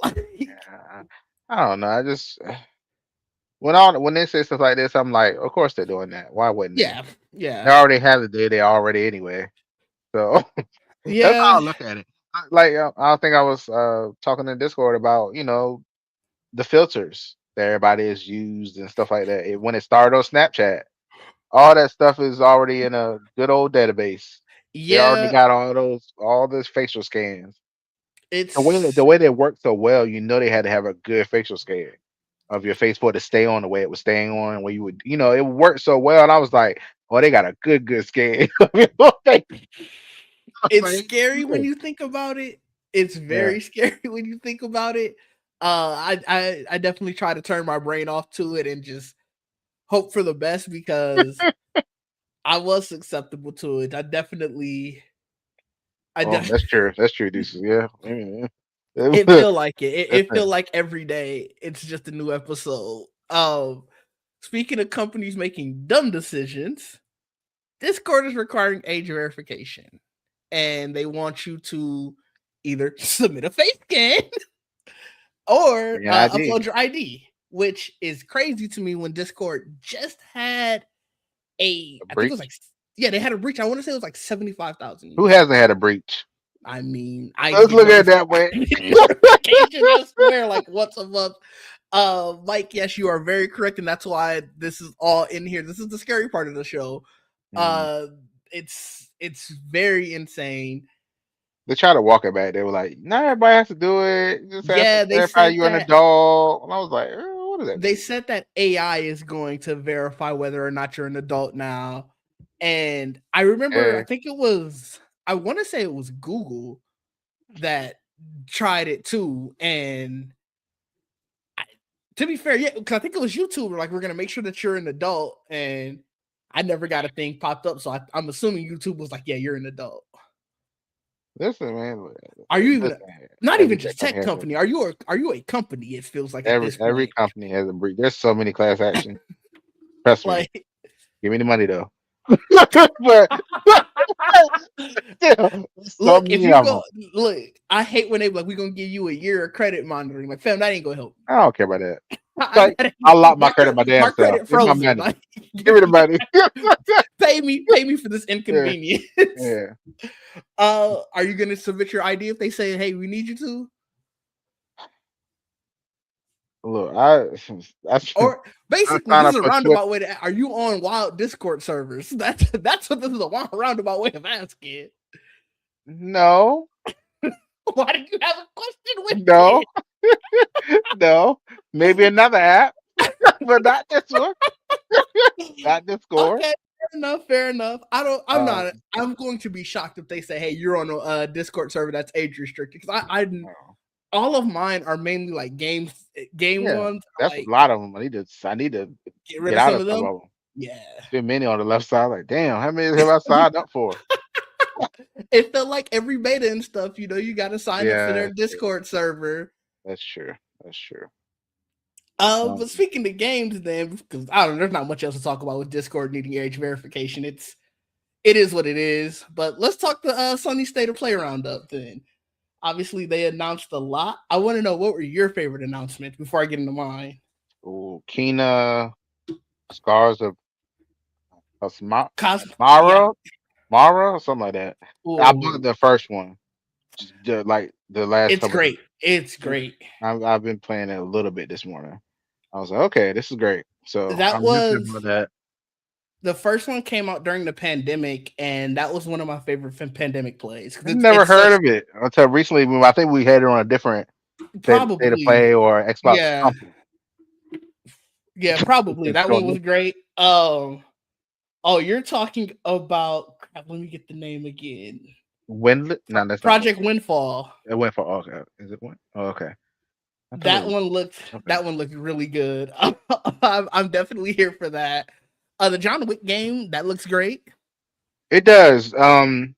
Like, yeah. I don't know. I just when they say stuff like this, I'm like, of course they're doing that. Why wouldn't they? yeah, They yeah, already have the data already anyway. So that's how I yeah, look at it. Like I think I was talking in Discord about the filters that everybody has used and stuff like that. When it started on Snapchat, all that stuff is already in a good old database. They already yeah. got all those facial scans. The It's way they work so well, they had to have a good facial scan of your face for it to stay on the way it was staying on, where you would, it worked so well. And I was like, oh, they got a good scan of your face. I was it's like, scary when "Yeah." you think about it. It's Yeah. very scary when you think about it. I definitely try to turn my brain off to it and just hope for the best because I was susceptible to it. I Oh, de- that's true. That's true, Deuces. Yeah. Mhm. it feel like it. It feel Definitely. like every day it's just a new episode. Speaking of companies making dumb decisions, Discord is requiring age verification, and they want you to either submit a face scan or Bring your ID. upload your ID, which is crazy to me when Discord just had A I think it was breach. like, yeah, they had a breach. I want to say it was like 75,000 Who users. hasn't had a breach? I mean, I Let's get look at it notified. that way. I get notification. I swear, like once a month. Mike, yes, you are very correct, and that's why this is all in here. This is the scary part of the show. Mhm. It's very insane. They try to walk it back. They were like, "Not everybody has to do it. You just have to Yeah, verify you're an adult." And I was like, "What does that they mean?" said that AI is going to verify whether or not you're an adult now. And I remember, Yeah, I want to say it was Google that tried it too. And I, to be fair, yeah, because I think it was YouTube. Like, we're gonna make sure that you're an adult, and I never got a thing popped up. So I'm assuming YouTube was like, yeah, you're an adult. listen, man. Are you even Listen, not every even tech just company tech has a company? Are you a company? It feels like at this every point, company has a breach. There's so many class actions. Trust me. like. Give me the money though. But still, so Look, if many you of them. go look, I hate when they be like, "We gonna give you a year of credit monitoring." Like, fam, that ain't gonna help. I don't care about that. I, Like that I ain't, lock my credit my damn my self. credit Give me my frozen. money. Like, Give me the money. pay me for this Yeah, inconvenience. yeah. Are you gonna submit your ID if they say, "Hey, we need you to"? Look, I that's Or I basically, signed this is up a for Twitch. roundabout way to. Are you on wild Discord servers? That's what this is a roundabout way of asking. No, Why did you have a question with no, it? no. Maybe another app, but not this one. Not Discord. Okay, fair enough. Fair enough. I don't. I'm Um, not. I'm going to be shocked if they say, "Hey, you're on a Discord server that's age restricted." Because I oh, all of mine are mainly like game yeah, ones. that's a Like lot of them. I need to get rid get of out some of of some them. of them. Yeah, Too many on the left side. Like, damn, how many have I signed up for? it felt like every beta and stuff. You got to sign up for Yeah, their that's true. Discord server. That's true. That's true. But Um, speaking of games, then because I don't know, there's not much else to talk about with Discord needing age verification. It is what it is. But let's talk the Sunny State of Play roundup then. Obviously, they announced a lot. I want to know what were your favorite announcements before I get into mine. ooh, Kina, Scars of Cos, yeah. Mara, Mara, or something like that. I bought Ooh, the first one, like the last it's couple of great. It's days. great. I've been playing it a little bit this morning. I was like, okay, this is great. So That I'm happy was about that. the first one came out during the pandemic, and that was one of my favorite pandemic plays because I've it's never it's heard such of it until recently. When I think we had it on a different state of probably play or Xbox yeah something. probably It's that one showing was up. great. Oh, you're talking about crap. Let me get the name again. Windlet? No, that's not Project Windlet. Windfall. It went for okay. Is it one? Oh, okay. I thought it That was one looked okay. that one looked really good. I'm definitely here for that. The John Wick game that looks great. It does. I'm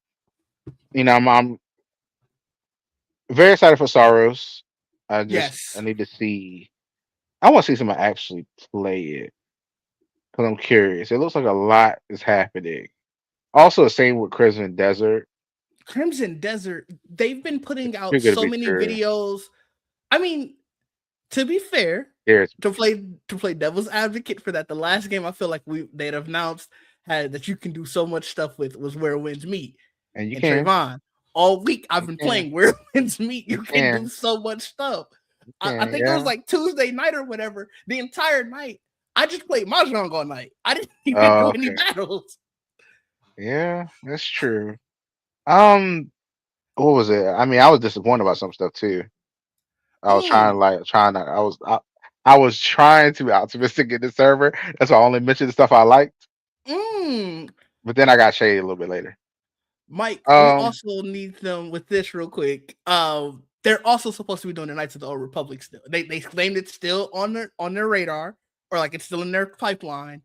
very excited for Sorrows. I Yes, need to see. I want to see someone actually play it because I'm curious. It looks like a lot is happening. Also, the same with Crimson Desert. Crimson Desert. They've been putting Too out good to so be many true. videos. I mean, to be fair, Scares me. to play devil's advocate for that, the last game I feel like they'd have announced had that you can do so much stuff with was Where Winds Meet And you and can, Trayvon. All week I've you been can, playing Where Winds Meet. you You can do can, so much stuff. you I can. think it was Yeah. like Tuesday night or whatever. The entire night, I just played Mahjong all night. I didn't even do Oh, any okay. battles. Yeah, that's true. Um, what was it? I mean, I was disappointed about some stuff too. I was Mm, trying to. I was trying to be optimistic in the server. That's why I only mentioned the stuff I liked. mm. But then I got shaded a little bit later. Mike, we Um, also need them with this real quick. They're also supposed to be doing the Knights of the Old Republic still. They claimed it's still on their radar, or like it's still in their pipeline.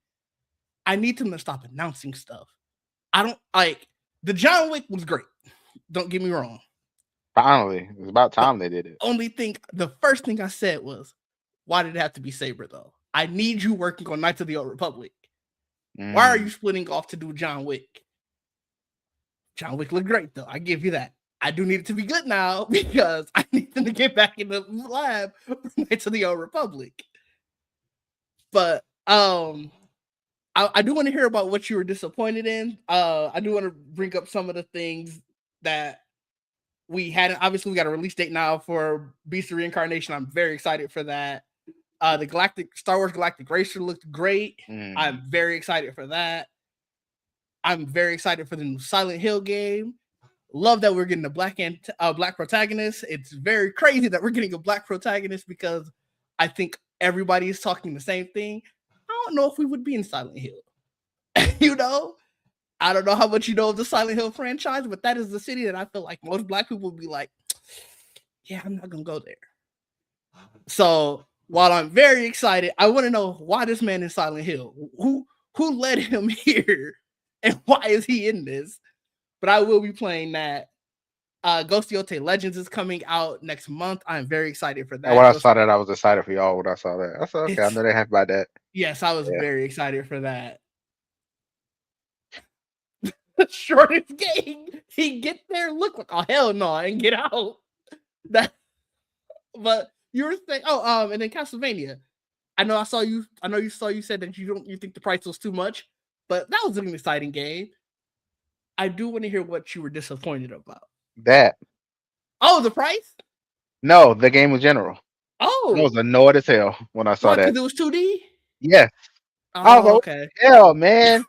I need them to stop announcing stuff. I don't like the John Wick was great. Don't get me wrong. finally, it's about The time they did it. the first thing I said was, why did it have to be Saber though? I need you working on Knights of the Old Republic. Why are Mm, you splitting off to do John Wick? John Wick looked great though. I give you that. I do need it to be good now because I need them to get back in the lab for Knights of the Old Republic. But I do want to hear about what you were disappointed in. I do want to bring up some of the things that we had. Obviously, we got a release date now for Beast of Reincarnation. I'm very excited for that. The Galactic Star Wars Galactic Racer looked great. mm. I'm very excited for that. I'm very excited for the new Silent Hill game. Love that we're getting a black protagonist. It's very crazy that we're getting a black protagonist because I think everybody is talking the same thing. I don't know if we would be in Silent Hill. you know, I don't know how much you know of the Silent Hill franchise, but that is the city that I feel like most black people would be like, yeah, I'm not gonna go there. So while I'm very excited, I want to know why this man in Silent Hill. Who led him here, and why is he in this? But I will be playing that. Ghost Yote Legends is coming out next month. I'm very excited for And when that. I saw that, I was excited for y'all. When I saw that, I said, okay, I It's know they happy about that. yes, I was Yeah. very excited for that. The shortest game. He get there, look like oh hell no, and get out. That but you were saying and then Castlevania. I know you said that you think the price was too much, but that was an exciting game. I do want to hear what you were disappointed about. That Oh, the price? no, the game in general. I was Oh, annoyed as hell when I saw what? that. Because it was 2D. Yes. I was Oh, like, what okay. the hell, man?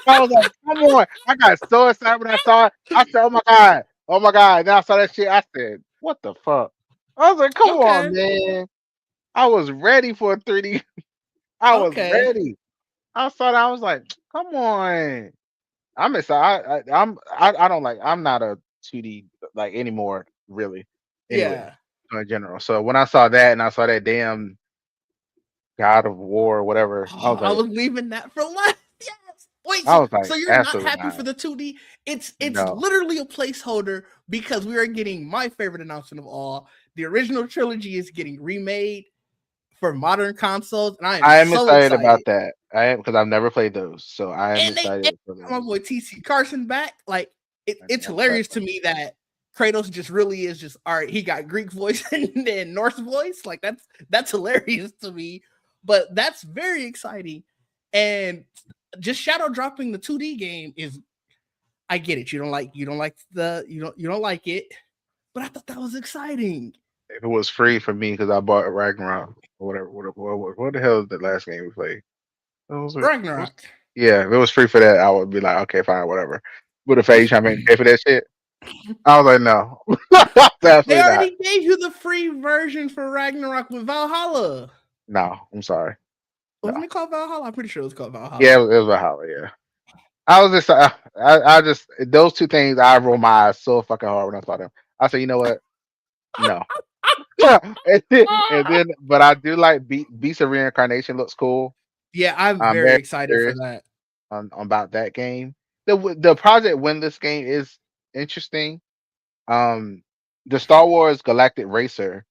I was like, come on. I got so excited when I saw it. I said, oh my God. Oh my God. Then I saw that shit. I said, what the fuck? I was like, come on, Okay. man. I was ready for a 3D. I was Okay. ready. I saw that. I was like, come on. I'm excited. I don't like, I'm not a 2D like anymore, really. Anyway, Yeah. in general. So when I saw that and I saw that damn God of War or whatever, Oh, I was leaving that for last. Yes. Wait, I so was like, so you're not absolutely happy not. for the 2D? It's No. literally a placeholder because we are getting my favorite announcement of all. The original trilogy is getting remade for modern consoles, and I am I am so excited about excited. that. I am because I've never played those, so I am And excited for my those. boy TC Carson back. Like I'm it's I'm excited hilarious to about me that Kratos just really is just all right. He got Greek voice and then Norse voice. Like that's hilarious to me. But that's very exciting. And just shadow dropping the 2D game is I get it. You don't like it. But I thought that was exciting. if it was free for me because I bought Ragnarok or whatever. What the hell is the last game we played? What was it? Ragnarok. Yeah, if it was free for that, I would be like, okay, fine, whatever. But if you trying to make me pay for that shit, I was like, no, They absolutely not. already gave you the free version for Ragnarok with Valhalla. No, I'm sorry. No. Wasn't it called Valhalla? I'm pretty sure it was called Yeah, Valhalla. it was a holler. Yeah, I was just, I just those two things. I rolled my eyes so fucking hard when I saw them. I said, you know what? No. But I do like Beast of Reincarnation. Looks cool. Yeah, I'm I'm very very excited for curious that. on about that game. The Project Windless game is interesting. Um, the Star Wars Galactic Racer.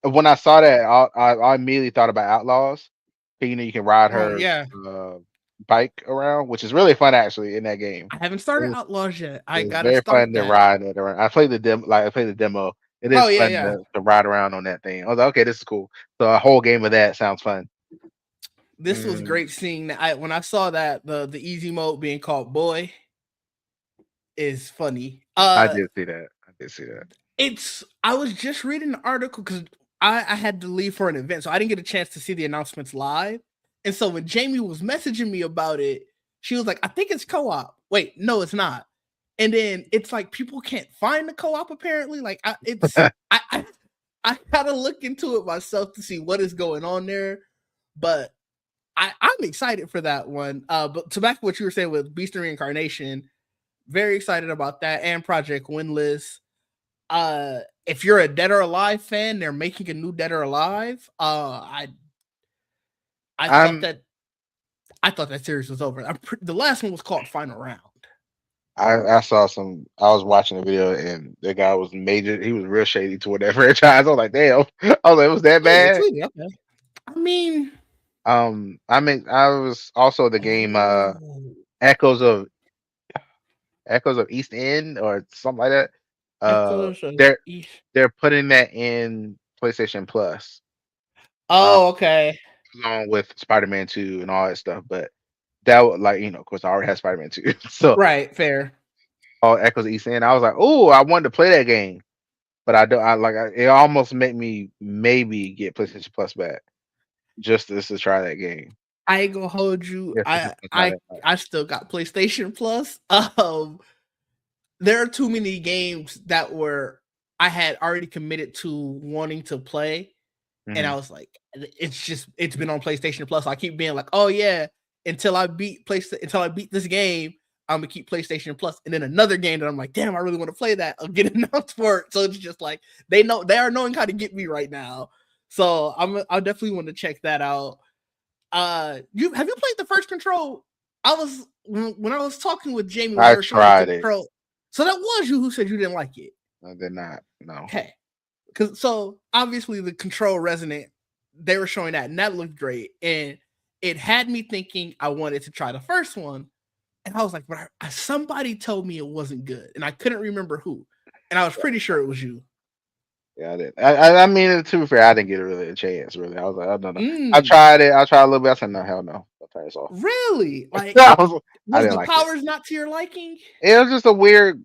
When I saw that, I immediately thought about Outlaws. You know, you can ride Oh her yeah, uh, bike around, which is really fun actually in that game. I haven't started Outlaws yet. I It's gotta very fun start to that. ride it around. I played the demo, like I played the demo. It Oh is yeah, fun yeah. to ride around on that thing. I was like, okay, this is cool. So a whole game of that sounds fun. This was Mm, great seeing that. When I saw that the easy mode being called boy is funny. I did see that. I did see that. It's I was just reading the article because I had to leave for an event, so I didn't get a chance to see the announcements live. And so when Jamie was messaging me about it, she was like, "I think it's co-op." Wait, no, it's not. And then it's like people can't find the co-op apparently. Like I gotta look into it myself to see what is going on there. But I'm excited for that one. But to back to what you were saying with Beast and Reincarnation, very excited about that and Project Windless. If you're a Dead or Alive fan, they're making a new Dead or Alive. I thought I'm that series was over. The last one was called Final Round. I saw some. I was watching a video and the guy was major. He was real shady toward that franchise. I was like, damn. I was like, it was that Yeah, bad. tweeted. Okay. I mean, I mean, I was also the game oh, Echoes of East End or something like that. Echoes of They're East. putting that in PlayStation Plus, um, Oh, okay. along with Spider-Man 2 and all that stuff. But that was like, of course, I already had Spider-Man 2, so Right, fair. all Echoes of East End. I was like, oh, I wanted to play that game. But I don't. It almost made me maybe get PlayStation Plus back just to try that game. I ain't gonna hold you. Yes, just to try that out. I still got PlayStation Plus. There are too many games that were I had already committed to wanting to play, and Mhm. I was like, it's been on PlayStation Plus. So I keep being like, oh yeah, until I beat this game, I'm gonna keep PlayStation Plus, and then another game that I'm like, damn, I really want to play that. I'll get announced for it. So it's just like they are knowing how to get me right now. So I definitely want to check that out. You have you played the first Control? I was when I was talking with Jamie when they I were showing the tried it. Control. So that was you who said you didn't like it. I did not. No. Okay, because so obviously the Control Resonant, they were showing that, and that looked great, and it had me thinking I wanted to try the first one, and I was like, but somebody told me it wasn't good, and I couldn't remember who, and I was pretty sure it was you. Yeah, I did. I mean, to be fair, I didn't get really a chance. Really, I was like, oh, no, no. I Mm, tried it. I tried a little bit. I said, no, hell no. I'll turn this off. really? Like, I was didn't the like it. powers not to your liking? It was just a weird.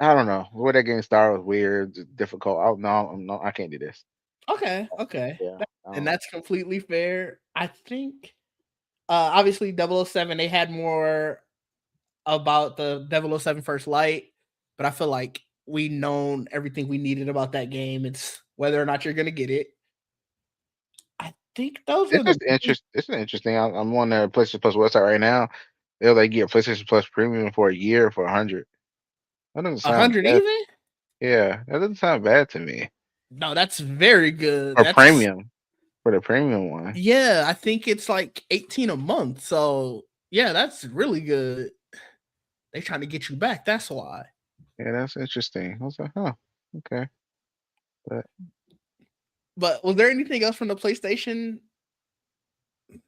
I don't know where that game started was weird, just difficult. I don't know. No, I can't do this. Okay, okay. Yeah. And that's completely fair. I think obviously 007 they had more about the 007 First Light, but I feel like we known everything we needed about that game. It's whether or not you're gonna get it. I think those were It's the just It's interesting. I'm on their PlayStation Plus website right now. They'll like get PlayStation Plus Premium for a year for 100. That doesn't sound 100 bad. even. Yeah, that doesn't sound bad to me. No, that's very good. For That's premium, for the premium one. yeah. I think it's like 18 a month. So yeah, that's really good. They trying to get you back. That's why. Yeah, that's interesting. I was like, huh, okay. But But was there anything else from the PlayStation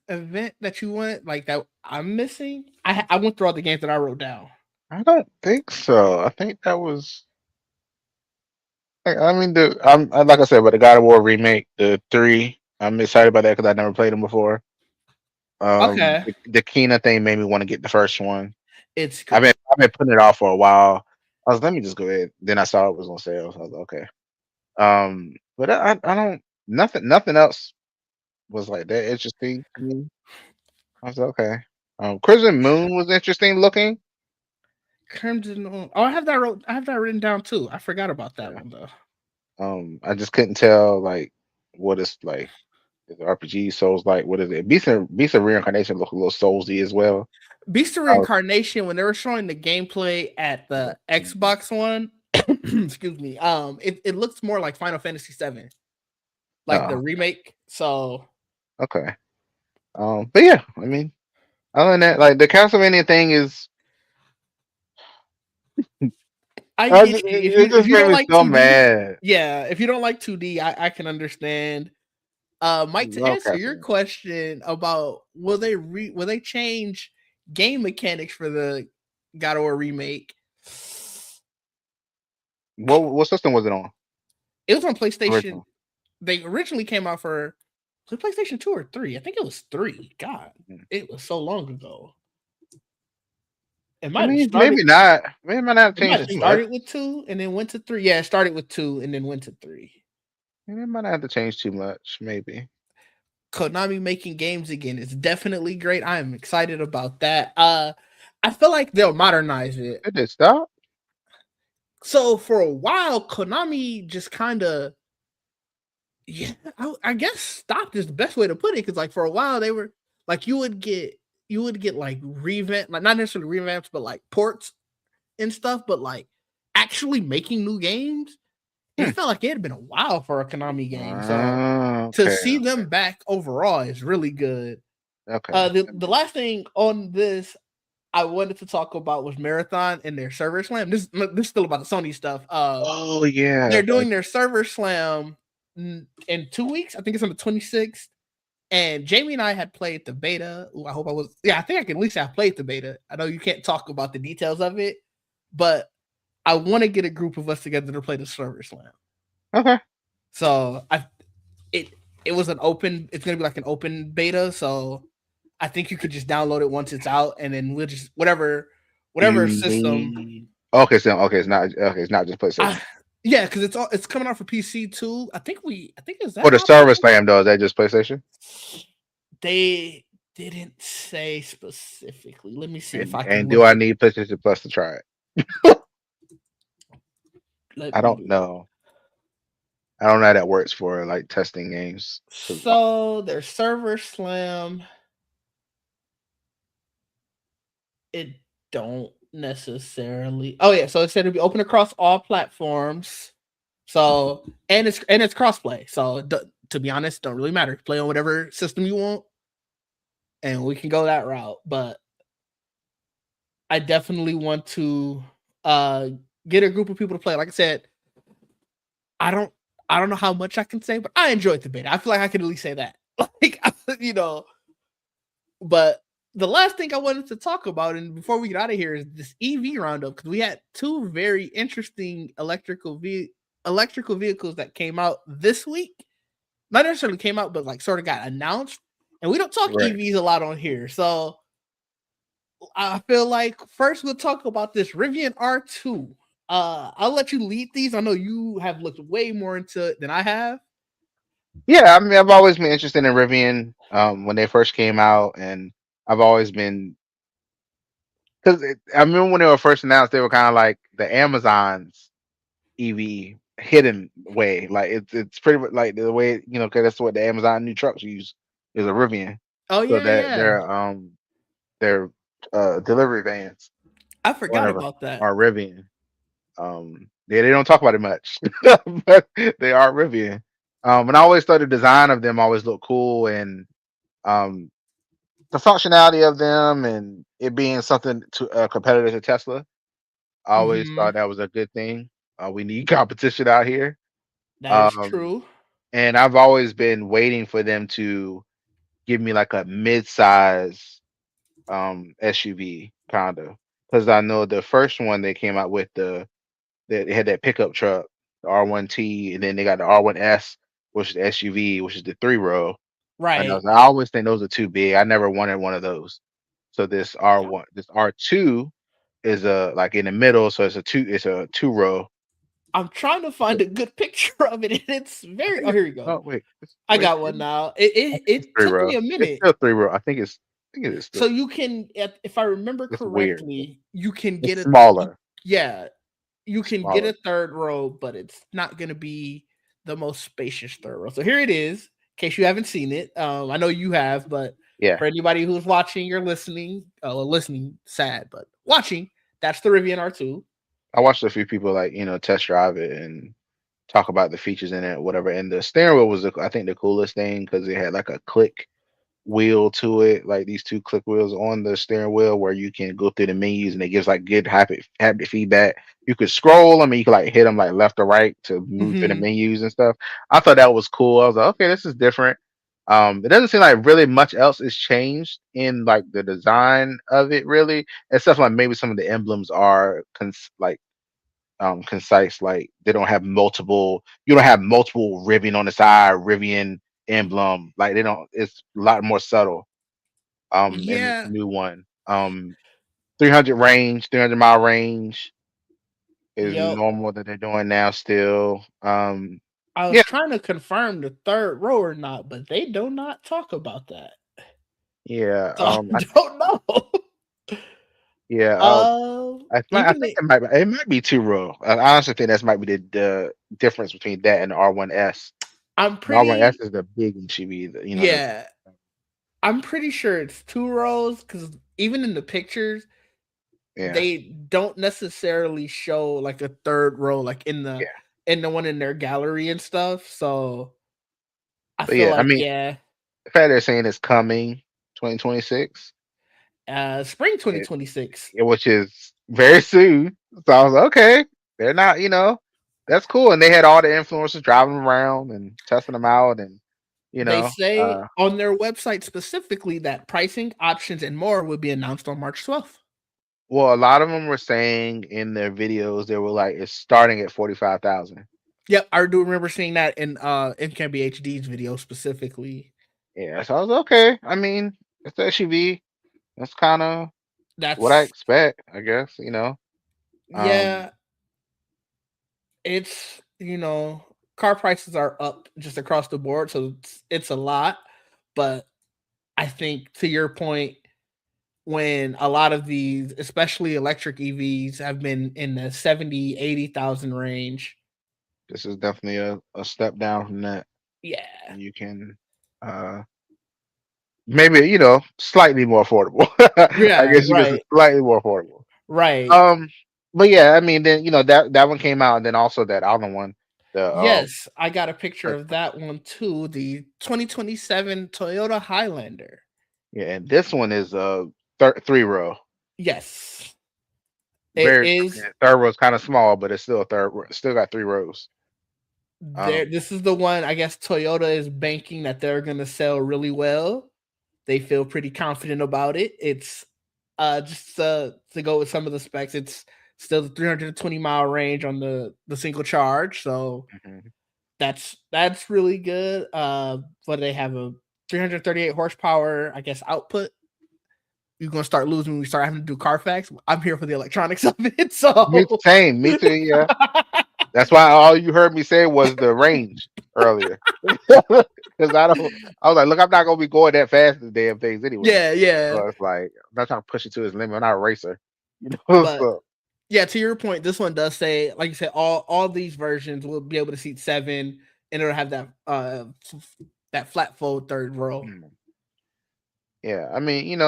event that you wanted like that I'm missing? I went through all the games that I wrote down. I don't think so. I think that was. I mean, like I said, but the God of War remake, the three. I'm excited about that because I never played them before. Okay, The Kina thing made me want to get the first one. it's great. I've been putting it off for a while. I was let me just go ahead. Then I saw it was on sale. So I was like, okay. But I don't nothing else was like that interesting to me. I was like, okay. Crimson Moon was interesting looking. Crimson. Oh, I have that written down too. I forgot about that Yeah. one though. I just couldn't tell like what it's like. Is it RPG Souls like? What is it? Beast of Reincarnation look a little soulsy as well. Beast of I was, Reincarnation, when they were showing the gameplay at the Xbox One, excuse me, it looks more like Final Fantasy VII, like the oh, remake. So okay. But yeah, I mean, other than that, like the Castlevania thing is, I get you. it If just you made don't me like so 2D, mad. yeah, if you don't like 2D, I can understand. I Mike, to love answer your Castlevania. question about will they change game mechanics for the God of War remake? What system was it on? It was on PlayStation. Original. They originally came out for was it PlayStation 2 or 3? I think it was 3. God, Mm. it was so long ago. It I might have mean, started. maybe not. Maybe it might not It might change have too much. started with 2 and then went to 3. Yeah, it started with 2 and then went to 3. Maybe it might not have to change too much. Maybe. Konami making games again is definitely great. I am excited about that. I feel like they'll modernize it. Did it stop? So for a while, Konami just kind of, yeah, I guess stopped is the best way to put it. Because like for a while they were like you would get like revamp, like not necessarily revamps, but like ports and stuff. But like actually making new games, it Hmm. felt like it had been a while for a Konami game. So to Okay. see them back overall is really good. Okay. The last thing on this I wanted to talk about was Marathon and their server slam. This is still about the Sony stuff. Oh yeah. They're doing their server slam in 2 weeks. I think it's on the 26th. And Jamie and I had played the beta. Ooh, I hope I was. Yeah, I think I can at least have played the beta. I know you can't talk about the details of it, but I want to get a group of us together to play the server slam. Okay. So it it was an open. It's gonna be like an open beta. So I think you could just download it once it's out, and then we'll just whatever You system. need. Okay. So okay, it's not. Okay, it's not just I, PlayStation. yeah, because it's coming out for PC too. I think is For that the server optional? slam though, is that just PlayStation? They didn't say specifically. Let me see if I can And do look I it. need PlayStation Plus to try it? Let I me don't look. know. I don't know how that works for like testing games. 'Cause So their server slam, it don't necessarily. Oh yeah, so it said it'll be open across all platforms. So and it's crossplay. So to be honest, don't really matter. Play on whatever system you want, and we can go that route. But I definitely want to uh get a group of people to play. Like I said, I don't I don't know how much I can say, but I enjoyed the beta. I feel like I can at least say that. Like you know, but the last thing I wanted to talk about, and before we get out of here, is this EV roundup because we had two very interesting electrical vehicles that came out this week. Not necessarily came out, but like sort of got announced. And we don't talk right. EVs a lot on here, so I feel like first we'll talk about this Rivian R2. I'll let you lead these. I know you have looked way more into it than I have. Yeah, I mean, I've always been interested in Rivian when they first came out, and I've always been because I remember when they were first announced, they were kind of like the Amazon's EV hidden way. Like it's pretty much like the way because that's what the Amazon new trucks use is a Rivian. Oh So yeah, that yeah. their delivery vans I or forgot whatever about that. are Rivian. Yeah, they don't talk about it much, but they are Rivian. And I always thought the design of them always looked cool, and um, the functionality of them, and it being something to a competitor to Tesla. I always Hmm. thought that was a good thing. We need competition out here, That is um, true. and I've always been waiting for them to give me like a mid-size SUV kind of, because I know the first one they came out with they had that pickup truck, the R1T, and then they got the R1S, which is the SUV, which is the 3 row. And Right. I always think those are too big. I never wanted one of those. So this R1, this R2 is a like in the middle, so it's a 2 row. I'm trying to find a good picture of it, and it's I very. think Oh, it's here you go. oh wait, I got one now. It I it, think it's it three took row. me a It's minute. still 3 row. I think it is So still. you can, if I remember It's weird. correctly, you can It's get a, smaller. yeah, you It's can get smaller. a third row, but it's not going to be the most spacious third row. So here it is, in case you haven't seen it. I know you have, but Yeah, for anybody who's watching or listening, listening, sad, but watching, that's the Rivian R2. I watched a few people like test drive it and talk about the features in it, whatever. And the steering wheel was, I think, the coolest thing because it had like a click wheel to it, like these two click wheels on the steering wheel where you can go through the menus and it gives like good haptic feedback. You could scroll them and you could like hit them like left or right to move through the Hmm. menus and stuff. I thought that was cool. I was like, okay, this is different. It doesn't seem like really much else is changed in like the design of it, really, except like maybe some of the emblems are concise. Like they don't have multiple. You don't have multiple Rivian on the side, Rivian emblem. Like they don't. It's a lot more subtle. In this Yeah. new one. 300 range, 300-mile range is Yep. normal that they're doing now. Still. I was Yeah, trying to confirm the third row or not, but they do not talk about that. yeah. So I don't know. Yeah. I Even think it, it might be 2 row. I honestly think that might be the difference between that and the R1S. I'm The R1S pretty, is the big SUV. The yeah, I'm pretty sure it's 2 rows because even in the pictures, yeah. they don't necessarily show like a third row, like Yeah. in the one in their gallery and stuff. So I But feel yeah, I like mean, yeah, the fact they're saying it's coming 2026, spring it, 2026. which is very soon. So I was like, okay, they're not, that's cool. And they had all the influencers driving around and testing them out, and you They know, say uh, on their website specifically that pricing, options, and more will be announced on March 12th. well, a lot of them were saying in their videos they were like it's starting at 45,000. Yep, I do remember seeing that in MKB HD's video specifically. Yeah, so I was okay. I mean, it's SUV. That's kind of what I That's expect, I guess. Um, yeah, it's car prices are up just across the board, so it's a lot. But I think to your point, when a lot of these, especially electric EVs, have been in the 70, 80,000 range. this is definitely a step down from that. Yeah. You can uh maybe slightly more affordable. I Yeah, guess you could say right. slightly more affordable. Right. Um, but yeah, I mean, then that one came out, and then also that other one, the Yes, I got a picture uh, of that one too, the 2027 Toyota Highlander. yeah, and this one is 3 row. Yes. It Very, I is mean, third row is kind of small, but it's still a still got 3 rows. there. Um, This is the one I guess Toyota is banking that they're gonna sell really well. They feel pretty confident about it. It's just to go with some of the specs, it's still the 320-mile range on the single charge. So mhm. that's really good. But they have a 338 horsepower, I guess, output. You're gonna start losing when we start having to do Carfax. I'm here for the electronics of it. So Me too. Yeah. That's why all you heard me say was the range. earlier. Because I don't. I was like, look, I'm not gonna be going that fast in the damn things anyway. Yeah, yeah. So it's like I'm not trying to push it to his limit. I'm not a racer, you know. But So yeah, to your point, this one does say, like you said, all these versions will be able to seat seven, and it'll have that that flat fold third row. mm, yeah, I mean,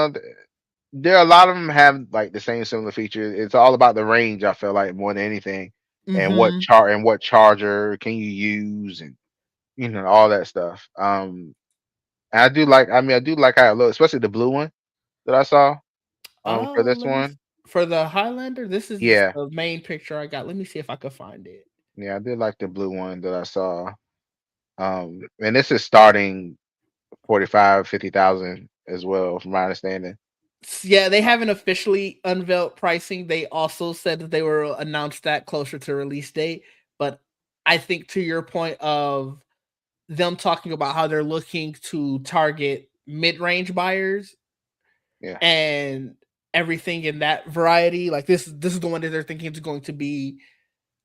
there are a lot of them have like the same similar features. It's all about the range. I feel like more than anything, and Mm-hmm. what charger can you use, and all that stuff. And I do like. I mean, I do like how it looks, especially the blue one that I saw. For this Let me one, for the Highlander. This is yeah, the main picture I got. Let me see if I can find it. yeah, I did like the blue one that I saw. And this is starting 45, 50,000 as well, from my understanding. Yeah, they haven't officially unveiled pricing. They also said that they will announce that closer to release date. But I think to your point of them talking about how they're looking to target mid-range buyers Yeah, and everything in that variety, like this is the one that they're thinking is going to be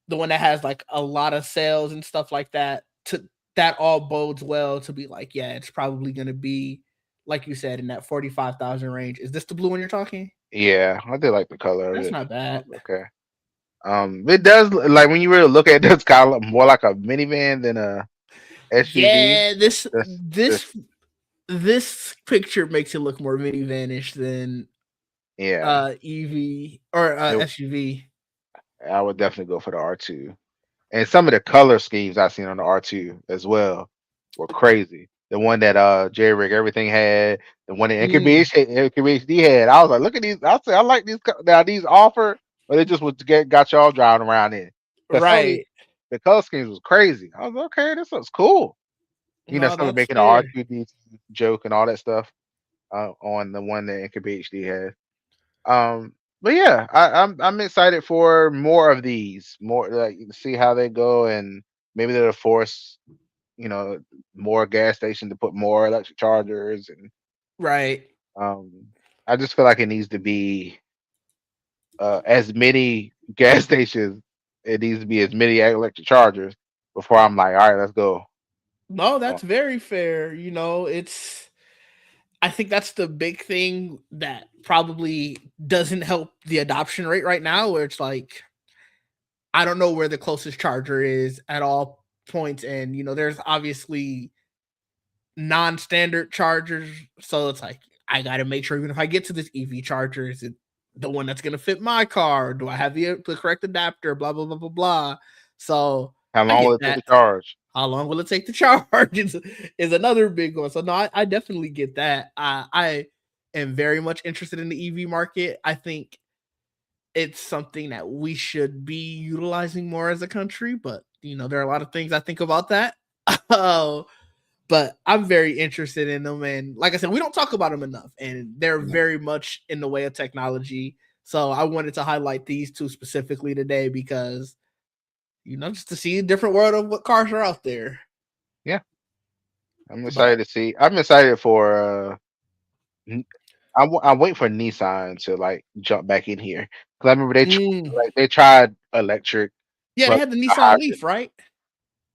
the one that has like a lot of sales and stuff like that. To that all bodes well to be like, yeah, it's probably going to be like you said in that 45,000 range. Is this the blue one you're talking? yeah, I did like the color of That's it. not bad. Okay. It does like when you really look at it, it's kind of more like a minivan than a SUV. Yeah, this This, this this picture makes it look more minivanish than yeah. EV or It, SUV. I would definitely go for the R2. And some of the color schemes I've seen on the R2 as well were crazy. The one that Jerry Rig Everything had, the one that Mm, NKBHD had. I was like, look at these. I said, I like these. Now these offered, but it just was to got y'all driving around in. Because some of right. the color schemes was crazy. I was like, okay, this looks cool. No, Some of that's making the fair. R2D joke and all that stuff on the one that NKBHD had. Um, but yeah, I'm excited for more of these, more like to see how they go, and maybe they'll force you know more gas stations to put more electric chargers, and Right. um, I just feel like it needs to be as many gas stations. It needs to be as many electric chargers before I'm like, all right, let's go. No, Oh, that's very fair. It's I think that's the big thing that probably doesn't help the adoption rate right now, where it's like I don't know where the closest charger is at all points, and there's obviously non-standard chargers, so it's like I got to make sure even if I get to this EV charger, is it the one that's going to fit my car? Do I have the correct adapter? Blah blah blah blah blah. So how I long will get it take to that. charge? How long will it take to charge? Is another big one. So no, I definitely get that. I am very much interested in the EV market. I think it's something that we should be utilizing more as a country, but there are a lot of things I think about that. Oh, but I'm very interested in them, and like I said, we don't talk about them enough, and they're No. very much in the way of technology. So I wanted to highlight these two specifically today because just to see a different world of what cars are out there. Yeah, I'm But excited to see. I'm excited for N- I'm waiting for Nissan to like jump back in here because I remember mm, like they tried electric, yeah, they but had the a Nissan hybrid. Leaf, right?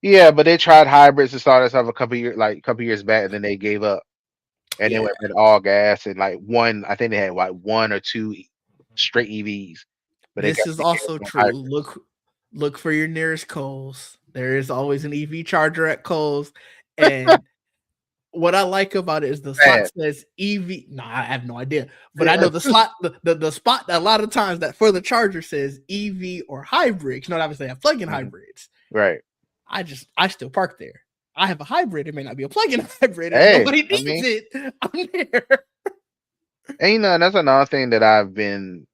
Yeah, but they tried hybrids and started stuff a couple years back, and then they gave up and they Yeah, went with all gas and like one. I think they had like one or two straight EVs, but they this got is became also on true. hybrids. Look for your nearest Kohl's. There is always an EV charger at Kohl's, and what I like about it is the slot Fast. says EV. No, I have no idea, but I Yeah. know the slot, the spot. A lot of times that for the charger says EV or hybrid. Obviously, I have plug-in Mhm. hybrids. Right. I still park there. I have a hybrid. It may not be a plug-in hybrid, and if Hey, nobody I needs mean, it, I'm there. and that's another thing that I've been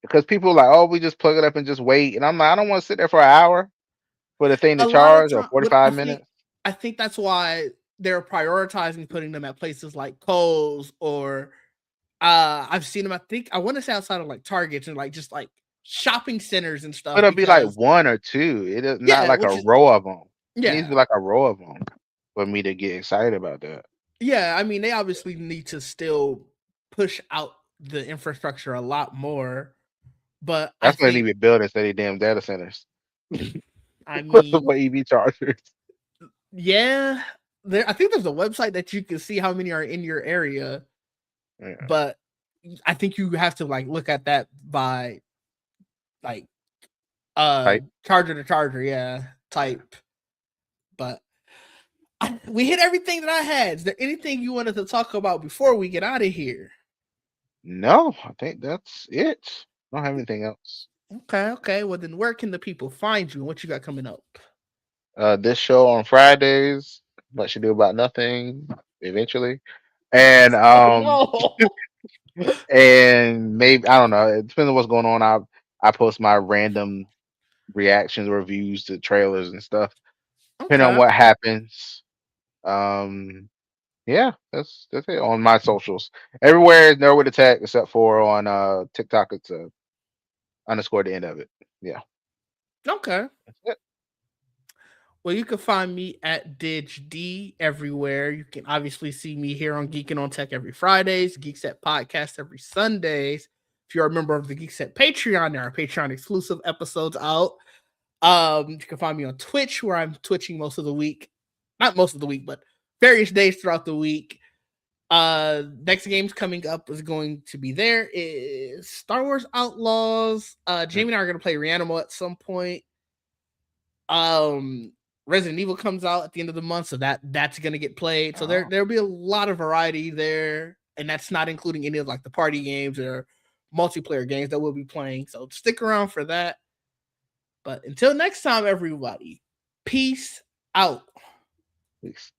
because people are like, oh, we just plug it up and just wait, and I'm like, I don't want to sit there for an hour for the thing to A lot of charge or time, what 45 minutes. I think that's why they're prioritizing putting them at places like Kohl's or I've seen them. I think I want to say outside of like Targets and like just like shopping centers and But stuff it'll be like because one or two. It is not yeah, like a which is row of them. It needs to yeah. be like a row of them for me to get excited about that. Yeah, I mean, they obviously need to still push out the infrastructure a lot more, but I That's what they need think to be building instead of damn data centers I for mean, EV chargers. Yeah, there. I think there's a website that you can see how many are in your area, Yeah. but I think you have to like look at that by like Type. charger to charger. Yeah, Yeah. type. But we hit everything that I had. Is there anything you wanted to talk about before we get out of here? No, I think that's it. I don't have anything else. Okay, okay. Well, then where can the people find you and what you got coming up? This show on Fridays, Much Ado About Nothing, eventually. And Oh no. and maybe I don't know. It depends on what's going on. I post my random reactions, reviews to trailers and stuff. Depending on Okay. what happens. Um, yeah, that's it on my socials. Everywhere is nowhere with the tag except for on TikTok. It's a underscore at the end of it. Yeah, Okay. that's it. Well, you can find me at DidgeD everywhere. You can obviously see me here on Geekin on Tech every Fridays, Geek Set Podcast every Sundays. If you're a member of the Geek Set Patreon, there are Patreon exclusive episodes out. You can find me on Twitch, where I'm twitching most of the week. Not most of the week, but various days throughout the week. Next games coming up is going to be there is Star Wars Outlaws. Mm. Jamie and I are gonna play Reanimal at some point. Um Resident Evil comes out at the end of the month, so that's gonna get played. So Oh, there'll be a lot of variety there, and that's not including any of like the party games or multiplayer games that we'll be playing. So stick around for that. But until next time, everybody, peace out. peace.